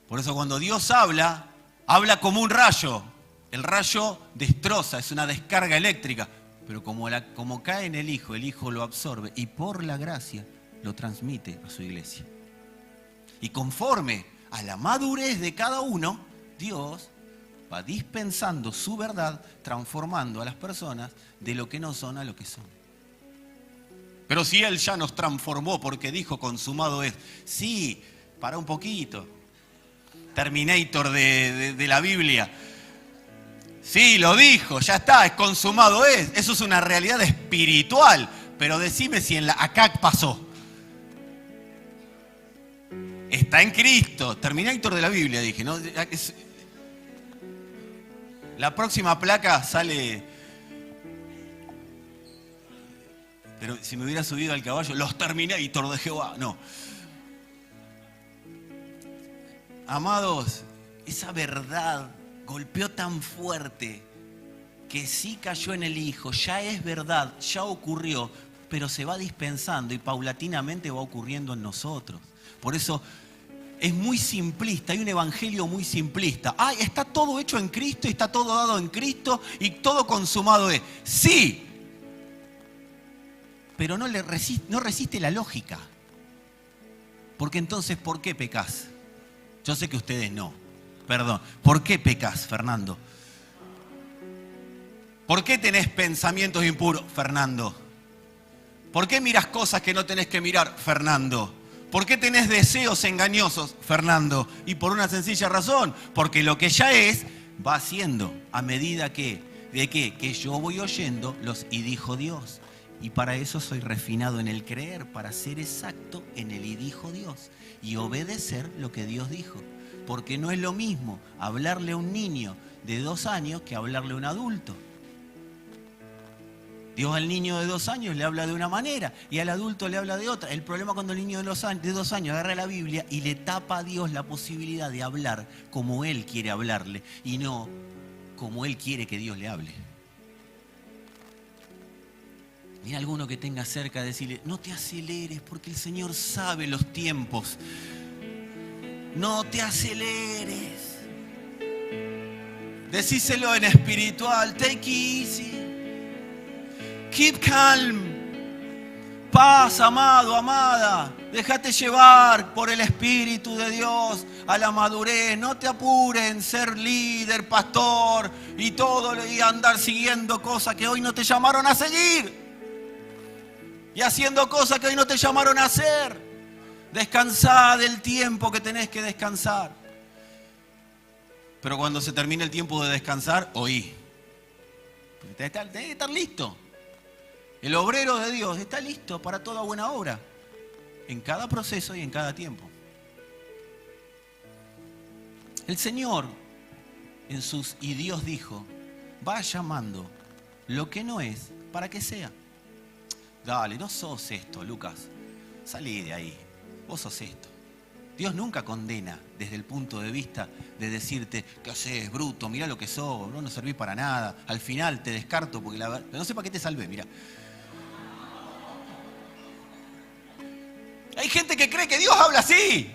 Por eso cuando Dios habla, habla como un rayo. El rayo destroza, es una descarga eléctrica. Pero como cae en el Hijo lo absorbe y por la gracia lo transmite a su iglesia. Y conforme a la madurez de cada uno, Dios va dispensando su verdad, transformando a las personas de lo que no son a lo que son. Pero si Él ya nos transformó porque dijo consumado es, sí, para un poquito. Terminator de la Biblia. Sí, lo dijo, ya está, es consumado es. Eso es una realidad espiritual. Pero decime si acá pasó. Está en Cristo. Terminator de la Biblia, dije, ¿no? La próxima placa sale... Pero si me hubiera subido al caballo, los Terminator de Jehová, no. Amados, esa verdad golpeó tan fuerte que sí cayó en el Hijo, ya es verdad, ya ocurrió, pero se va dispensando y paulatinamente va ocurriendo en nosotros. Por eso es muy simplista, hay un evangelio muy simplista. Está todo hecho en Cristo y está todo dado en Cristo y todo consumado es. Sí, pero no resiste la lógica. Porque entonces, ¿por qué pecás? Yo sé que ustedes no. Perdón. ¿Por qué pecás, Fernando? ¿Por qué tenés pensamientos impuros, Fernando? ¿Por qué mirás cosas que no tenés que mirar, Fernando? ¿Por qué tenés deseos engañosos, Fernando? Y por una sencilla razón, porque lo que ya es, va haciendo a medida que yo voy oyendo y dijo Dios. Y para eso soy refinado en el creer, para ser exacto en el y dijo Dios. Y obedecer lo que Dios dijo. Porque no es lo mismo hablarle a un niño de 2 años que hablarle a un adulto. Dios al niño de 2 años le habla de una manera y al adulto le habla de otra. El problema cuando el niño de 2 años agarra la Biblia y le tapa a Dios la posibilidad de hablar como Él quiere hablarle y no como Él quiere que Dios le hable. Mira alguno que tenga cerca, decirle, no te aceleres porque el Señor sabe los tiempos. No te aceleres. Decíselo en espiritual, take it easy. Keep calm. Paz, amado, amada. Déjate llevar por el Espíritu de Dios a la madurez. No te apures en ser líder, pastor y todo y andar siguiendo cosas que hoy no te llamaron a seguir. Y haciendo cosas que hoy no te llamaron a hacer. Descansá del tiempo que tenés que descansar. Pero cuando se termine el tiempo de descansar, oí. Tenés que estar listo. El obrero de Dios está listo para toda buena obra. En cada proceso y en cada tiempo. El Señor, y Dios dijo, va llamando lo que no es para que sea. Dale, no sos esto, Lucas. Salí de ahí. Vos sos esto. Dios nunca condena desde el punto de vista de decirte, ¿qué haces, bruto? Mirá lo que sos, no servís para nada. Al final te descarto porque no sé para qué te salvé, mirá. Hay gente que cree que Dios habla así.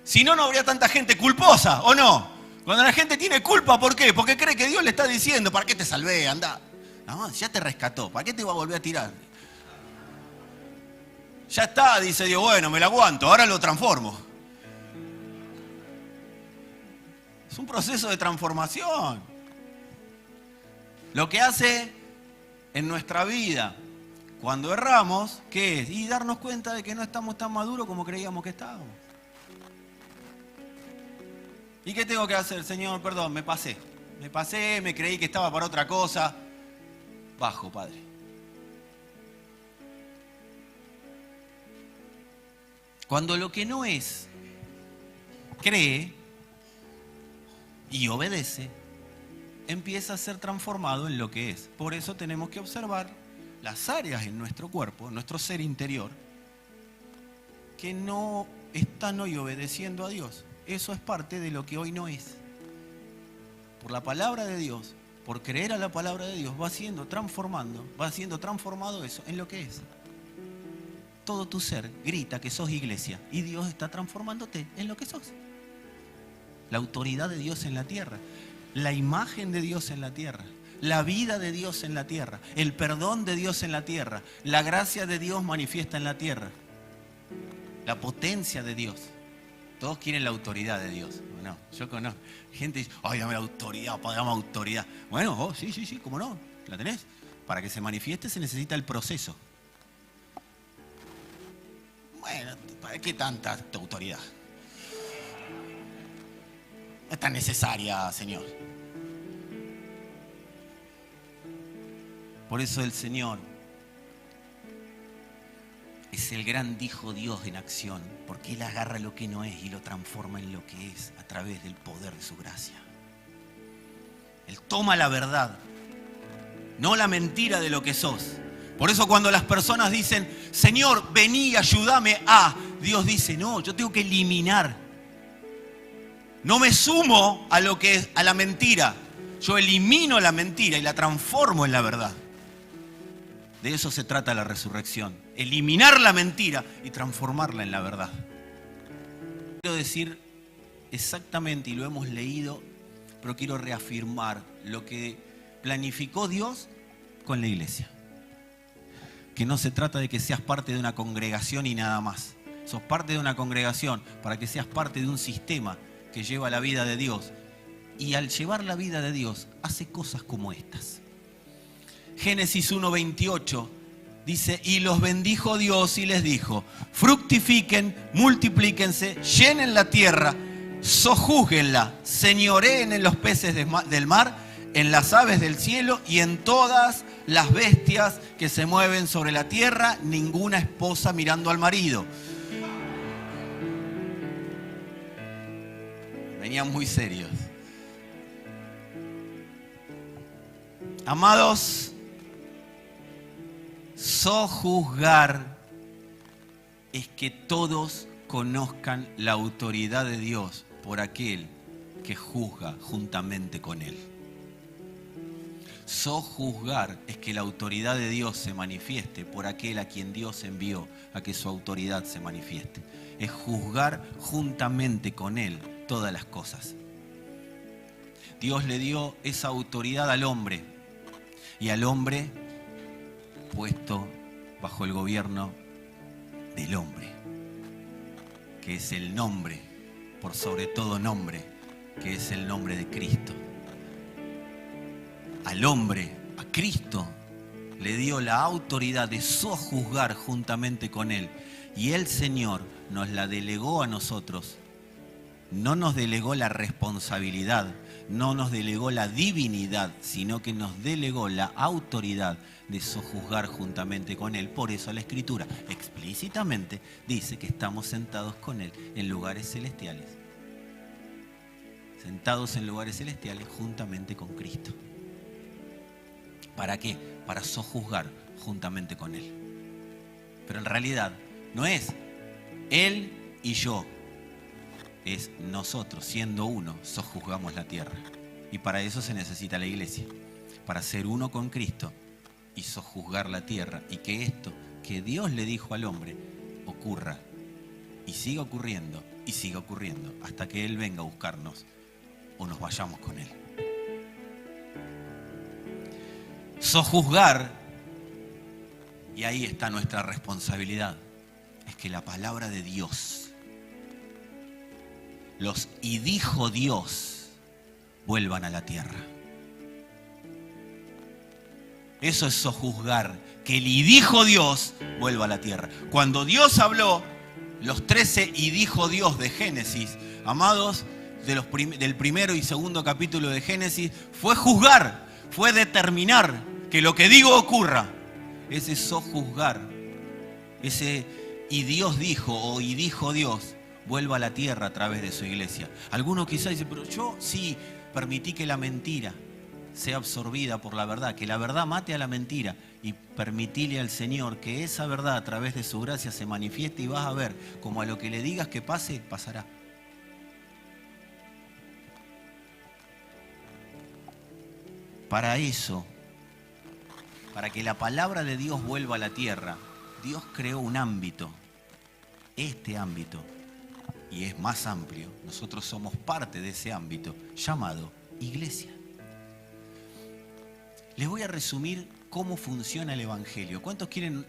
Si no, no habría tanta gente culposa, ¿o no? Cuando la gente tiene culpa, ¿por qué? Porque cree que Dios le está diciendo, ¿para qué te salvé? Andá. No, ya te rescató, ¿para qué te va a volver a tirar? Ya está, dice Dios, bueno, me la aguanto, ahora lo transformo. Es un proceso de transformación. Lo que hace en nuestra vida, cuando erramos, ¿qué es? Y darnos cuenta de que no estamos tan maduros como creíamos que estábamos. ¿Y qué tengo que hacer? Señor, perdón, me pasé, me creí que estaba para otra cosa. Bajo, Padre. Cuando lo que no es, cree y obedece, empieza a ser transformado en lo que es. Por eso tenemos que observar las áreas en nuestro cuerpo, en nuestro ser interior, que no están hoy obedeciendo a Dios. Eso es parte de lo que hoy no es. Por la palabra de Dios, por creer a la palabra de Dios, va siendo transformado eso en lo que es. Todo tu ser grita que sos iglesia y Dios está transformándote en lo que sos. La autoridad de Dios en la tierra, la imagen de Dios en la tierra, la vida de Dios en la tierra, el perdón de Dios en la tierra, la gracia de Dios manifiesta en la tierra, la potencia de Dios. Todos quieren la autoridad de Dios. No, yo conozco gente dice, ay, dame la autoridad, dame autoridad. Bueno, sí, ¿cómo no? ¿La tenés? Para que se manifieste se necesita el proceso. Bueno, ¿para qué tanta autoridad? No es tan necesaria, Señor. Por eso el Señor es el gran Hijo Dios en acción, porque Él agarra lo que no es y lo transforma en lo que es a través del poder de su gracia. Él toma la verdad, no la mentira de lo que sos. Por eso cuando las personas dicen, Señor, vení y ayúdame a, Dios dice, no, yo tengo que eliminar. No me sumo a lo que es, a la mentira. Yo elimino la mentira y la transformo en la verdad. De eso se trata la resurrección. Eliminar la mentira y transformarla en la verdad. Quiero decir exactamente, y lo hemos leído, pero quiero reafirmar lo que planificó Dios con la iglesia. Que no se trata de que seas parte de una congregación y nada más. Sos parte de una congregación para que seas parte de un sistema que lleva la vida de Dios. Y al llevar la vida de Dios, hace cosas como estas. Génesis 1:28 dice, y los bendijo Dios y les dijo, fructifiquen, multiplíquense, llenen la tierra, sojúzguenla, señoreen en los peces del mar, en las aves del cielo y en todas las bestias que se mueven sobre la tierra, ninguna esposa mirando al marido. Venían muy serios. Amados, sojuzgar es que todos conozcan la autoridad de Dios por aquel que juzga juntamente con Él. Sojuzgar es que la autoridad de Dios se manifieste por aquel a quien Dios envió a que su autoridad se manifieste. Es juzgar juntamente con Él todas las cosas. Dios le dio esa autoridad al hombre y al hombre puesto bajo el gobierno del hombre, que es el nombre, por sobre todo nombre, que es el nombre de Cristo. Al hombre, a Cristo, le dio la autoridad de sojuzgar juntamente con Él. Y el Señor nos la delegó a nosotros. No nos delegó la responsabilidad, no nos delegó la divinidad, sino que nos delegó la autoridad de sojuzgar juntamente con Él. Por eso la Escritura explícitamente dice que estamos sentados con Él en lugares celestiales. Sentados en lugares celestiales juntamente con Cristo. ¿Para qué? Para sojuzgar juntamente con Él. Pero en realidad no es Él y yo. Es nosotros, siendo uno, sojuzgamos la tierra. Y para eso se necesita la iglesia. Para ser uno con Cristo y sojuzgar la tierra. Y que esto que Dios le dijo al hombre ocurra. Y siga ocurriendo, y siga ocurriendo. Hasta que Él venga a buscarnos o nos vayamos con Él. Sojuzgar, y ahí está nuestra responsabilidad, es que la palabra de Dios, los y dijo Dios, vuelvan a la tierra. Eso es sojuzgar, que el y dijo Dios vuelva a la tierra. Cuando Dios habló, los 13 y dijo Dios de Génesis, amados, del primero y segundo capítulo de Génesis, fue juzgar, fue determinar que lo que digo ocurra. Ese sojuzgar, ese y Dios dijo o y dijo Dios, vuelva a la tierra a través de su iglesia. Algunos quizás dicen, pero yo sí permití que la mentira sea absorbida por la verdad, que la verdad mate a la mentira y permitile al Señor que esa verdad a través de su gracia se manifieste y vas a ver como a lo que le digas que pase, pasará. Para eso, para que la palabra de Dios vuelva a la tierra, Dios creó un ámbito, este ámbito, y es más amplio. Nosotros somos parte de ese ámbito llamado iglesia. Les voy a resumir cómo funciona el Evangelio. ¿Cuántos quieren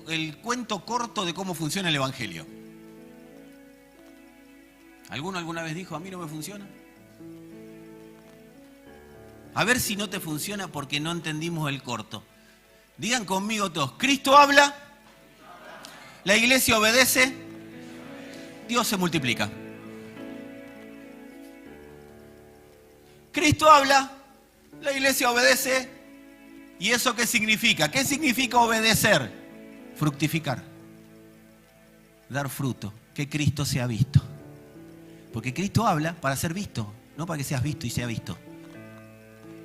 el cuento corto de cómo funciona el Evangelio? ¿Alguno alguna vez dijo, a mí no me funciona? A ver si no te funciona porque no entendimos el corto. Digan conmigo todos, Cristo habla, la iglesia obedece, Dios se multiplica. Cristo habla, la iglesia obedece, ¿y eso qué significa? ¿Qué significa obedecer? Fructificar, dar fruto, que Cristo sea visto. Porque Cristo habla para ser visto, no para que seas visto y sea visto.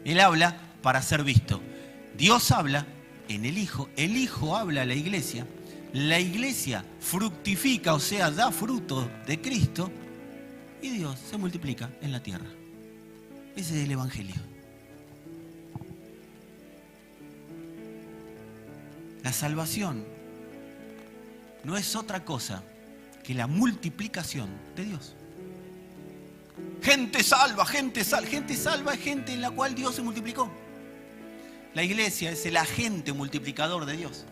Él habla para ser visto. Dios habla en el Hijo habla a la iglesia fructifica, o sea, da fruto de Cristo, y Dios se multiplica en la tierra. Ese es el Evangelio. La salvación no es otra cosa que la multiplicación de Dios. Gente salva, gente salva es gente en la cual Dios se multiplicó. La iglesia es el agente multiplicador de Dios.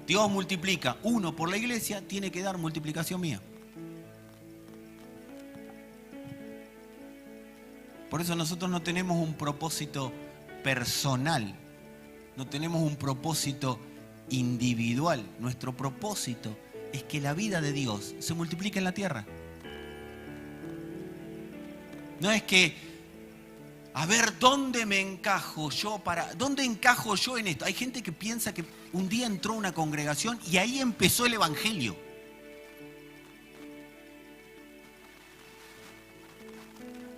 Dios multiplica uno por la iglesia, tiene que dar multiplicación mía. Por eso nosotros no tenemos un propósito personal, no tenemos un propósito individual. Nuestro propósito es que la vida de Dios se multiplique en la tierra. No es que, a ver, ¿dónde me encajo yo dónde encajo yo en esto? Hay gente que piensa que un día entró a una congregación y ahí empezó el Evangelio.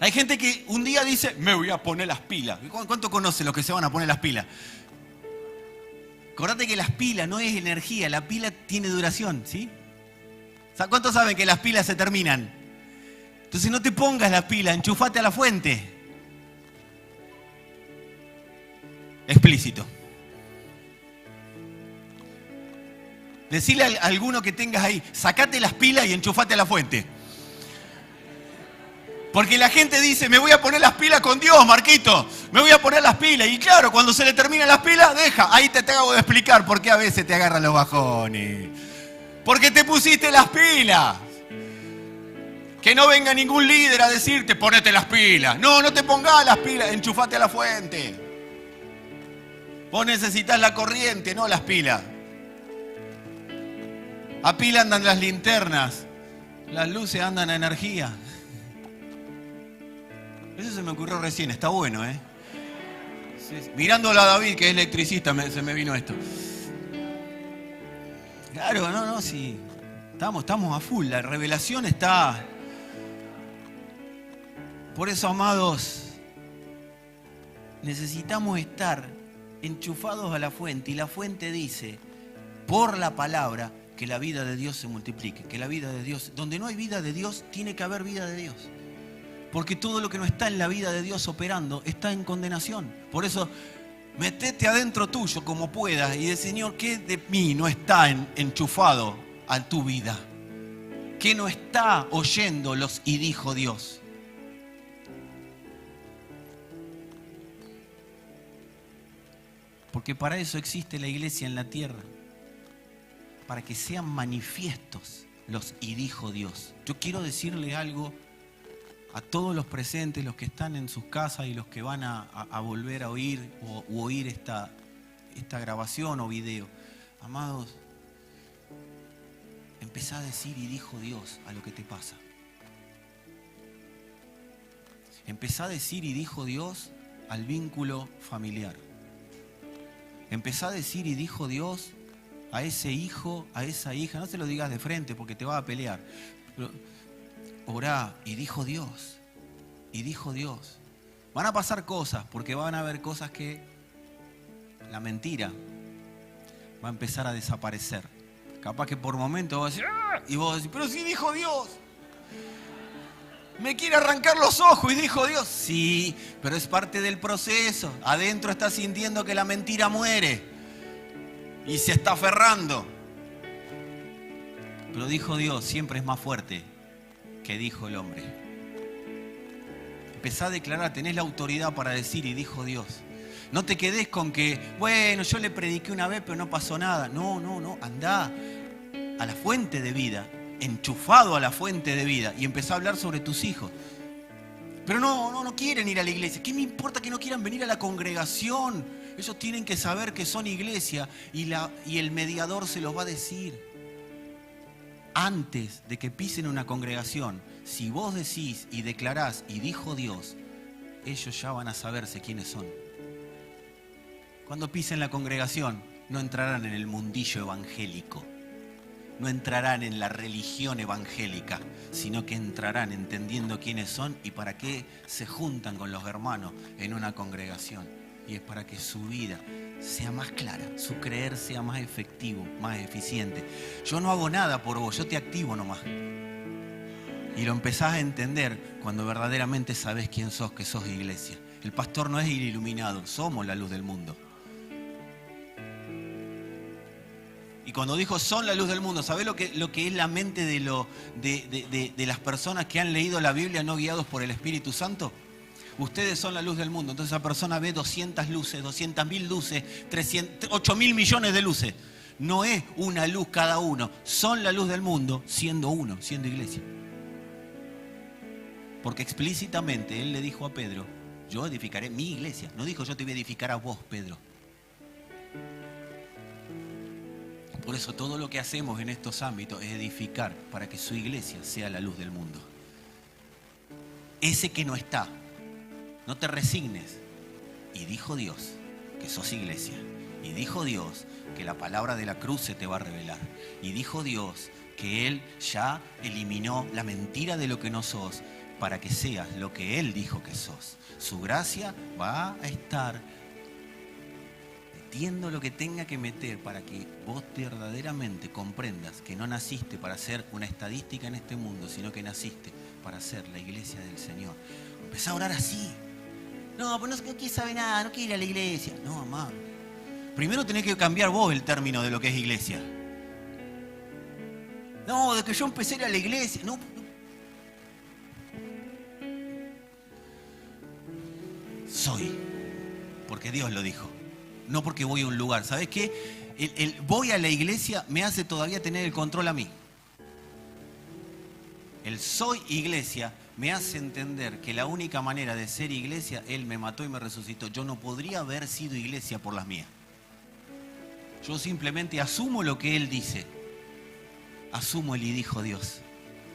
Hay gente que un día dice, me voy a poner las pilas. ¿Cuánto conocen los que se van a poner las pilas? Acordate que las pilas no es energía, la pila tiene duración, ¿sí? ¿Cuántos saben que las pilas se terminan? Entonces no te pongas la pila, enchufate a la fuente. Explícito. Decile a alguno que tengas ahí, sacate las pilas y enchufate a la fuente. Porque la gente dice, me voy a poner las pilas con Dios, Marquito. Me voy a poner las pilas. Y claro, cuando se le terminan las pilas, deja. Ahí te acabo de explicar por qué a veces te agarran los bajones. Porque te pusiste las pilas. Que no venga ningún líder a decirte, ponete las pilas. No, no te pongas las pilas, enchufate a la fuente. Vos necesitas la corriente, no las pilas. A pila andan las linternas. Las luces andan a energía. Eso se me ocurrió recién, está bueno, ¿eh? Sí. Mirándolo a David, que es electricista, se me vino esto. Claro, no, sí. Estamos a full, la revelación está... Por eso, amados, necesitamos estar enchufados a la fuente. Y la fuente dice, por la palabra, que la vida de Dios se multiplique. Que la vida de Dios... Donde no hay vida de Dios, tiene que haber vida de Dios. Porque todo lo que no está en la vida de Dios operando está en condenación. Por eso, metete adentro tuyo como puedas y de Señor, ¿qué de mí no está enchufado a tu vida? ¿Qué no está oyendo los y dijo Dios? Porque para eso existe la iglesia en la tierra. Para que sean manifiestos los y dijo Dios. Yo quiero decirle algo a todos los presentes, los que están en sus casas y los que van a volver a oír o oír esta grabación o video. Amados, empezá a decir y dijo Dios a lo que te pasa. Empezá a decir y dijo Dios al vínculo familiar. Empezá a decir y dijo Dios a ese hijo, a esa hija. No se lo digas de frente porque te va a pelear. Pero orá, y dijo Dios, Van a pasar cosas, porque van a haber cosas que la mentira va a empezar a desaparecer. Capaz que por momentos vos decís, ¡ah! Y vos decís, pero sí dijo Dios. Me quiere arrancar los ojos y dijo Dios. Sí, pero es parte del proceso. Adentro está sintiendo que la mentira muere y se está aferrando. Pero dijo Dios, siempre es más fuerte que dijo el hombre. Empezá a declarar, tenés la autoridad para decir y dijo Dios. No te quedes con que, bueno, yo le prediqué una vez pero no pasó nada. No, andá a la fuente de vida, enchufado a la fuente de vida y empezá a hablar sobre tus hijos. Pero no quieren ir a la iglesia. ¿Qué me importa que no quieran venir a la congregación? Ellos tienen que saber que son iglesia y el mediador se los va a decir. Antes de que pisen una congregación, si vos decís y declarás y dijo Dios, ellos ya van a saberse quiénes son. Cuando pisen la congregación, no entrarán en el mundillo evangélico, no entrarán en la religión evangélica, sino que entrarán entendiendo quiénes son y para qué se juntan con los hermanos en una congregación. Y es para que su vida sea más clara, su creer sea más efectivo, más eficiente. Yo no hago nada por vos, yo te activo nomás. Y lo empezás a entender cuando verdaderamente sabés quién sos, que sos iglesia. El pastor no es el iluminado, somos la luz del mundo. Y cuando dijo son la luz del mundo, ¿sabés lo que es la mente de las personas que han leído la Biblia no guiados por el Espíritu Santo? Ustedes son la luz del mundo. Entonces esa persona ve 200 luces, 200.000 luces, 8.000 millones de luces. No es una luz cada uno. Son la luz del mundo siendo uno, siendo iglesia. Porque explícitamente Él le dijo a Pedro, yo edificaré mi iglesia. No dijo yo te voy a edificar a vos, Pedro. Por eso todo lo que hacemos en estos ámbitos es edificar para que su iglesia sea la luz del mundo. Ese que no está, no te resignes. Y dijo Dios que sos iglesia. Y dijo Dios que la palabra de la cruz se te va a revelar. Y dijo Dios que Él ya eliminó la mentira de lo que no sos para que seas lo que Él dijo que sos. Su gracia va a estar metiendo lo que tenga que meter para que vos verdaderamente comprendas que no naciste para ser una estadística en este mundo, sino que naciste para ser la iglesia del Señor. Empezá a orar así. No, pues no quiere saber nada, no quiere ir a la iglesia. No, mamá. Primero tenés que cambiar vos el término de lo que es iglesia. No, de que yo empecé a ir a la iglesia. No. Soy, porque Dios lo dijo. No porque voy a un lugar. ¿Sabés qué? El voy a la iglesia me hace todavía tener el control a mí. El soy iglesia me hace entender que la única manera de ser iglesia, Él me mató y me resucitó. Yo no podría haber sido iglesia por las mías. Yo simplemente asumo lo que Él dice. Asumo el y dijo Dios.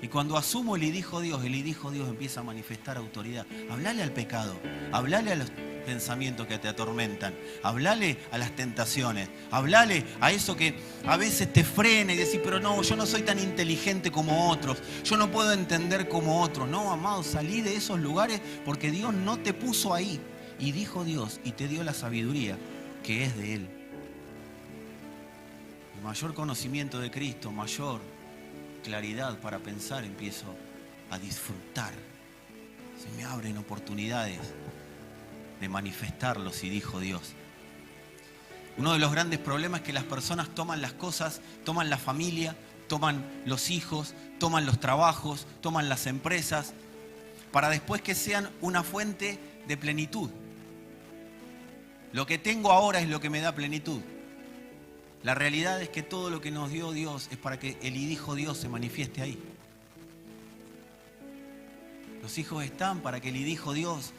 Y cuando asumo el y dijo Dios empieza a manifestar autoridad. Hablale al pecado, hablale a los pensamientos que te atormentan, hablale a las tentaciones, hablale a eso que a veces te frena y decís, pero no, yo no soy tan inteligente como otros, yo no puedo entender como otros. No, amado, salí de esos lugares porque Dios no te puso ahí. Y dijo Dios y te dio la sabiduría que es de Él. El mayor conocimiento de Cristo, mayor claridad para pensar, empiezo a disfrutar. Se me abren oportunidades de manifestarlo si dijo Dios. Uno de los grandes problemas es que las personas toman las cosas, toman la familia, toman los hijos, toman los trabajos, toman las empresas, para después que sean una fuente de plenitud. Lo que tengo ahora es lo que me da plenitud. La realidad es que todo lo que nos dio Dios es para que el y dijo Dios se manifieste ahí. Los hijos están para que el y dijo Dios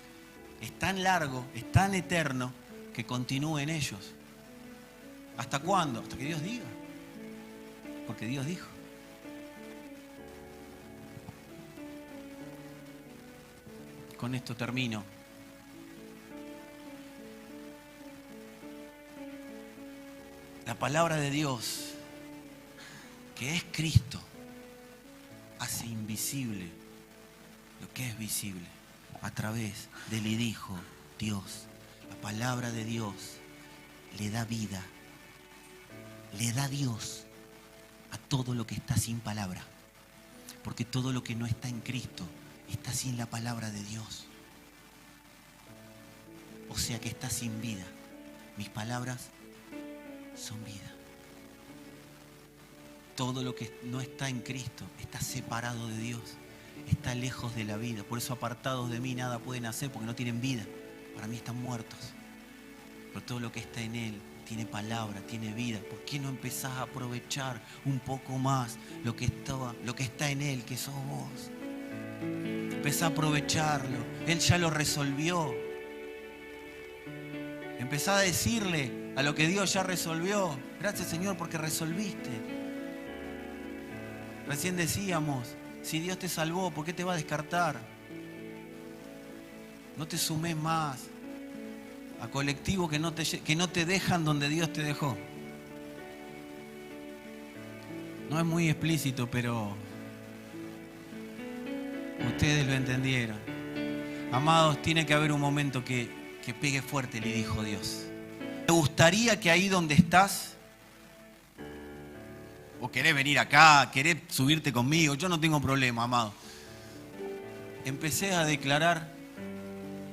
es tan largo, es tan eterno, que continúe en ellos. ¿Hasta cuándo? Hasta que Dios diga. Porque Dios dijo. Con esto termino. La palabra de Dios, que es Cristo, hace invisible lo que es visible. a través del y dijo Dios. La palabra de Dios le da vida, le da Dios a todo lo que está sin palabra. Porque todo lo que no está en Cristo está sin la palabra de Dios. O sea que está sin vida. Mis palabras son vida. Todo lo que no está en Cristo está separado de Dios. Está lejos de la vida. Por eso apartados de mí nada pueden hacer porque no tienen vida. Para mí están muertos. Pero todo lo que está en Él tiene palabra, tiene vida. ¿Por qué no empezás a aprovechar un poco más lo que está en Él, que sos vos? Empezá a aprovecharlo. Él ya lo resolvió. Empezá a decirle a lo que Dios ya resolvió. Gracias, Señor, porque resolviste. Recién decíamos, si Dios te salvó, ¿por qué te va a descartar? No te sumes más a colectivos que no te dejan donde Dios te dejó. No es muy explícito, pero ustedes lo entendieron. Amados, tiene que haber un momento que pegue fuerte, le dijo Dios. ¿Te gustaría que ahí donde estás, o querés venir acá, querés subirte conmigo? Yo no tengo problema, amado. Empecé a declarar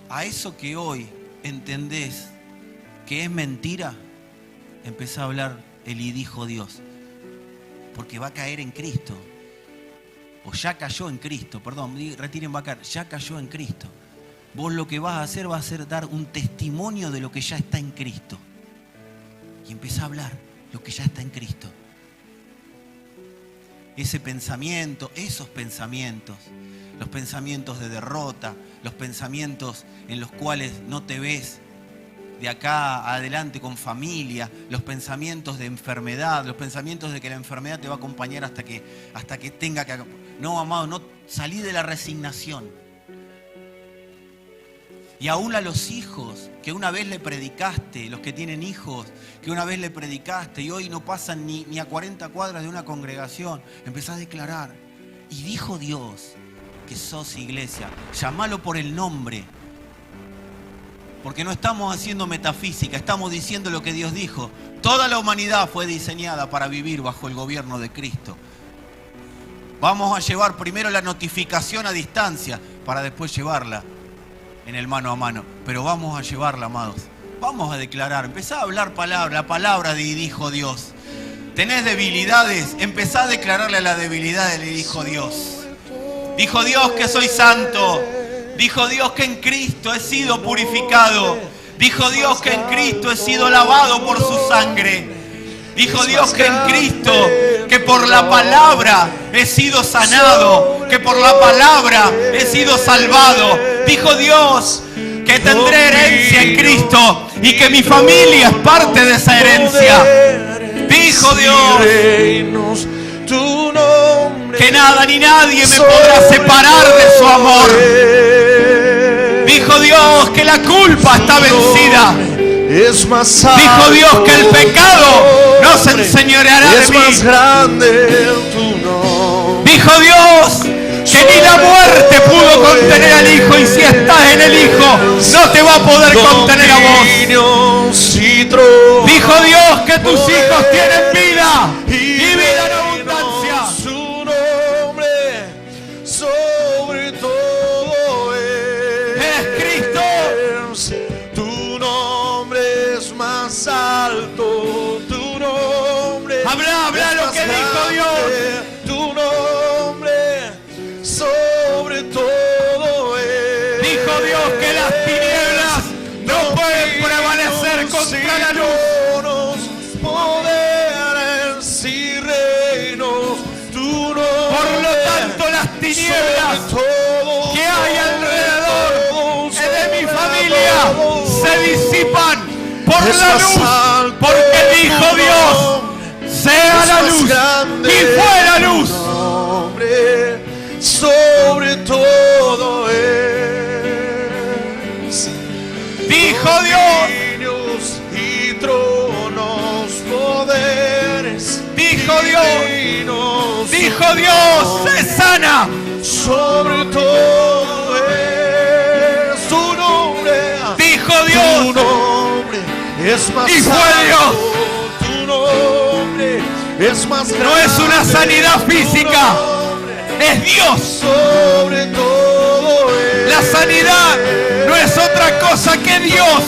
a eso que hoy entendés que es mentira. Empecé a hablar el y dijo Dios. Porque va a caer en Cristo. O ya cayó en Cristo, perdón, retiren va a caer, ya cayó en Cristo. Vos lo que vas a hacer va a ser dar un testimonio de lo que ya está en Cristo. Y empezá a hablar lo que ya está en Cristo. Ese pensamiento, esos pensamientos, los pensamientos de derrota, los pensamientos en los cuales no te ves de acá adelante con familia, los pensamientos de enfermedad, los pensamientos de que la enfermedad te va a acompañar hasta que tenga que... No, amado, no salí de la resignación. Y aún a los hijos que una vez le predicaste, los que tienen hijos, que una vez le predicaste y hoy no pasan ni a 40 cuadras de una congregación, empezás a declarar. Y dijo Dios que sos iglesia, llamalo por el nombre. Porque no estamos haciendo metafísica, estamos diciendo lo que Dios dijo. Toda la humanidad fue diseñada para vivir bajo el gobierno de Cristo. Vamos a llevar primero la notificación a distancia para después llevarla en el mano a mano. Pero vamos a llevarla, amados. Vamos a declarar, empezá a hablar la palabra de y dijo Dios. ¿Tenés debilidades? Empezá a declararle la debilidad le dijo Dios. Dijo Dios que soy santo. Dijo Dios que en Cristo he sido purificado. Dijo Dios que en Cristo he sido lavado por su sangre. Dijo Dios que en Cristo, que por la palabra he sido sanado, que por la palabra he sido salvado. Dijo Dios que tendré herencia en Cristo y que mi familia es parte de esa herencia. Dijo Dios que nada ni nadie me podrá separar de su amor. Dijo Dios que la culpa está vencida. Dijo Dios que el pecado no se enseñoreará de mí. Dijo Dios que ni la muerte pudo contener al Hijo, y si estás en el Hijo no te va a poder contener a vos. Dijo Dios que tus hijos tienen vida y vida en abundancia. Su nombre sobre todo es Cristo. Tu nombre es más alto, tu nombre. Habla lo que dijo Dios. Tu nombre sobre todo es. Dijo Dios que las tinieblas no pueden prevalecer contra la luz. Poderes y reinos, tu nombre. Por lo tanto, las tinieblas que hay alrededor de mi familia se disipan por la luz, porque dijo Dios, sea la luz, y fue la luz. Sobre todo es. Dijo Dios, y tronos, poderes. dijo Dios, dijo Dios, se sana. Sobre todo es. es más Y fue alto, Dios. tu nombre es más grande. No es una sanidad física, es Dios. Sobre todo La sanidad no es otra cosa que Dios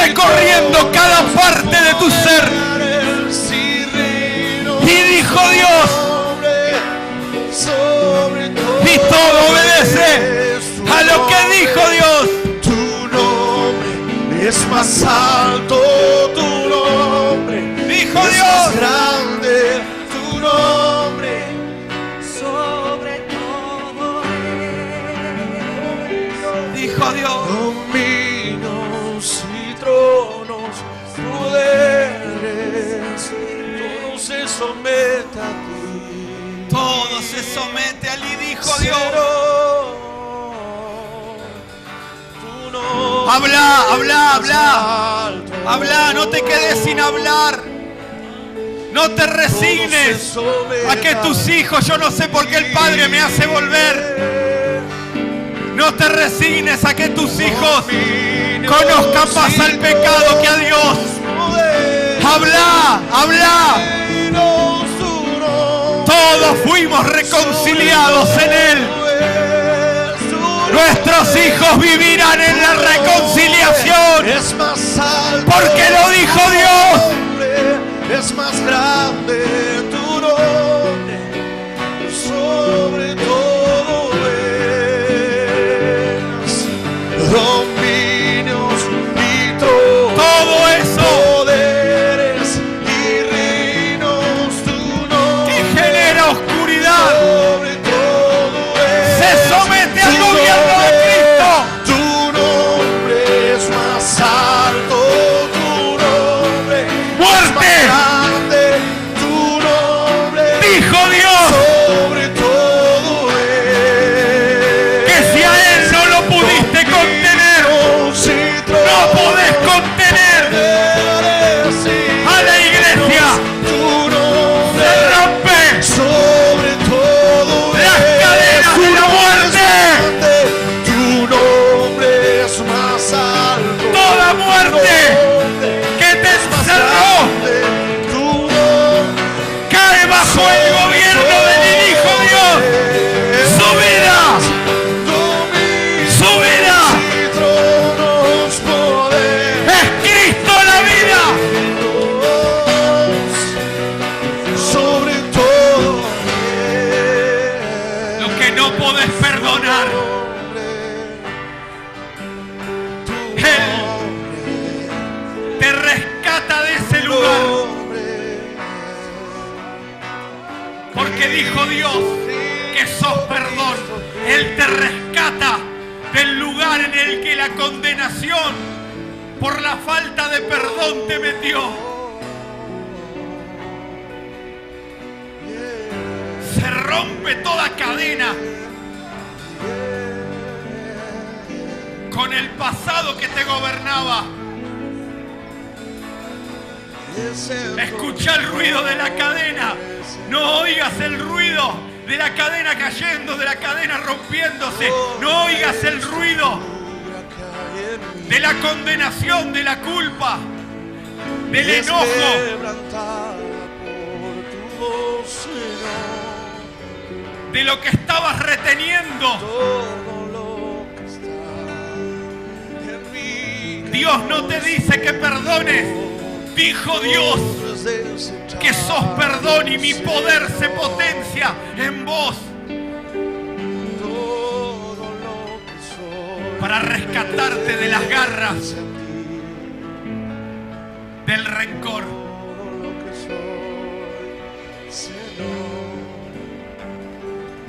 recorriendo cada parte de tu ser. Y dijo Dios, y todo obedece a lo que dijo Dios. Tu nombre es más alto, tu nombre Dijo es Dios. más grande, tu nombre. Sobre todo Dijo Dios. Dominios y tronos, poderes, todo se somete a ti. Todo se somete al y dijo Dios. Tu nombre Habla, habla, habla. es alto. Habla, no te quedes sin hablar. No te resignes a que tus hijos, yo no sé por qué el Padre me hace volver. No te resignes a que tus hijos conozcan más al pecado que a Dios. Habla, habla. Todos fuimos reconciliados en Él. Nuestros hijos vivirán en la reconciliación. Es más alto, Porque lo dijo Dios. es más grande tu nombre, sobre todo es dominios y tronos, Todo eso poderes y reinos, tu nombre que genera oscuridad sobre todo se somete al gobierno de Cristo. Tu nombre es más alto, tu nombre ¡Muerte! es más grande, tu nombre Dijo Dios sobre todo que si a Él no lo pudiste contener, no podés contener a la iglesia. tu nombre Se rompe sobre todo las cadenas de la muerte. tu nombre es más alto, Toda muerte que te encerró cae bajo el gobierno del Hijo Dios. Su vida, su vida es Cristo la vida. sobre todo Lo que no podés perdonar, te rescata de ese lugar. Porque dijo Dios que sos perdón. Él te rescata del lugar en el que la condenación por la falta de perdón te metió. Se rompe toda cadena con el pasado que te gobernaba. Escucha el ruido de la cadena. No oigas el ruido de la cadena cayendo, de la cadena rompiéndose. No oigas el ruido de la condenación, de la culpa, del enojo. De lo que estabas reteniendo. Dios no te dice que perdones. Dijo Dios que sos perdón y mi poder se potencia en vos para rescatarte de las garras del rencor.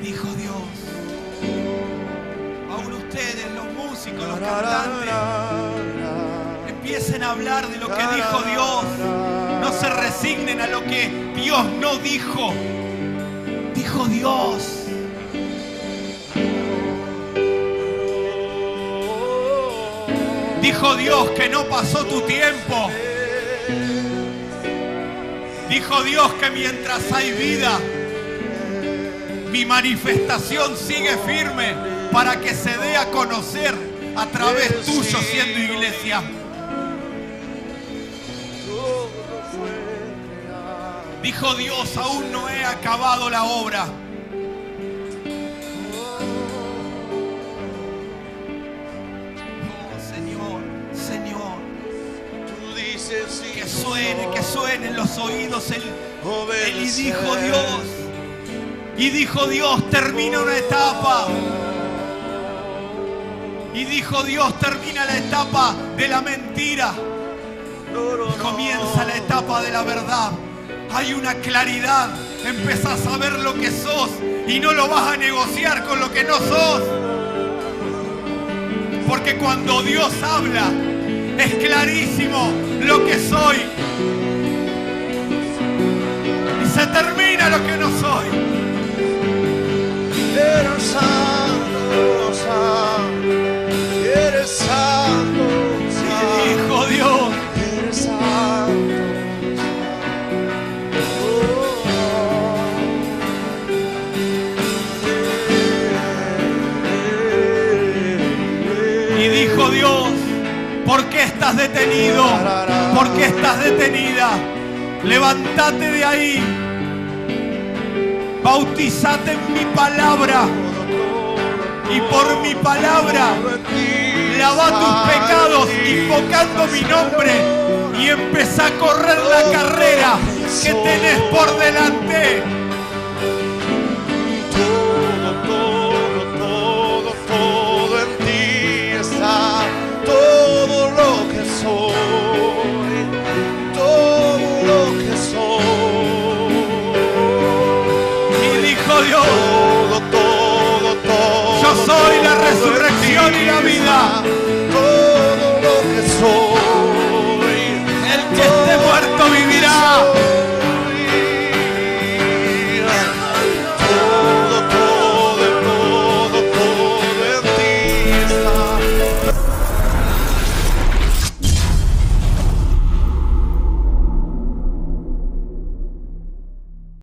Dijo Dios. Aún ustedes, los músicos, los cantantes, empiecen a hablar de lo que dijo Dios. No se resignen a lo que Dios no dijo. Dijo Dios. Dijo Dios que no pasó tu tiempo. Dijo Dios que mientras hay vida, mi manifestación sigue firme para que se dé a conocer a través tuyo siendo iglesia. Dijo Dios, aún no he acabado la obra. Oh, Señor, Señor. Tú dices sí, Que suene en los oídos el y dijo Dios, termina una etapa. Y dijo Dios, termina la etapa de la mentira. Comienza la etapa de la verdad. Hay una claridad. Empezás a ver lo que sos y no lo vas a negociar con lo que no sos. Porque cuando Dios habla, es clarísimo lo que soy. Y se termina lo que no soy. eres santo, santo, eres santo, santo. Y dijo Dios, Eres santo, y dijo Dios, ¿por qué estás detenido? ¿Por qué estás detenida? Levántate de ahí. Bautizate en mi palabra. Y por mi palabra lava tus pecados invocando mi nombre. Y empezá a correr la carrera que tenés por delante. todo en ti está, todo lo que soy, todo lo que soy. Y dijo Dios, Todo, yo soy la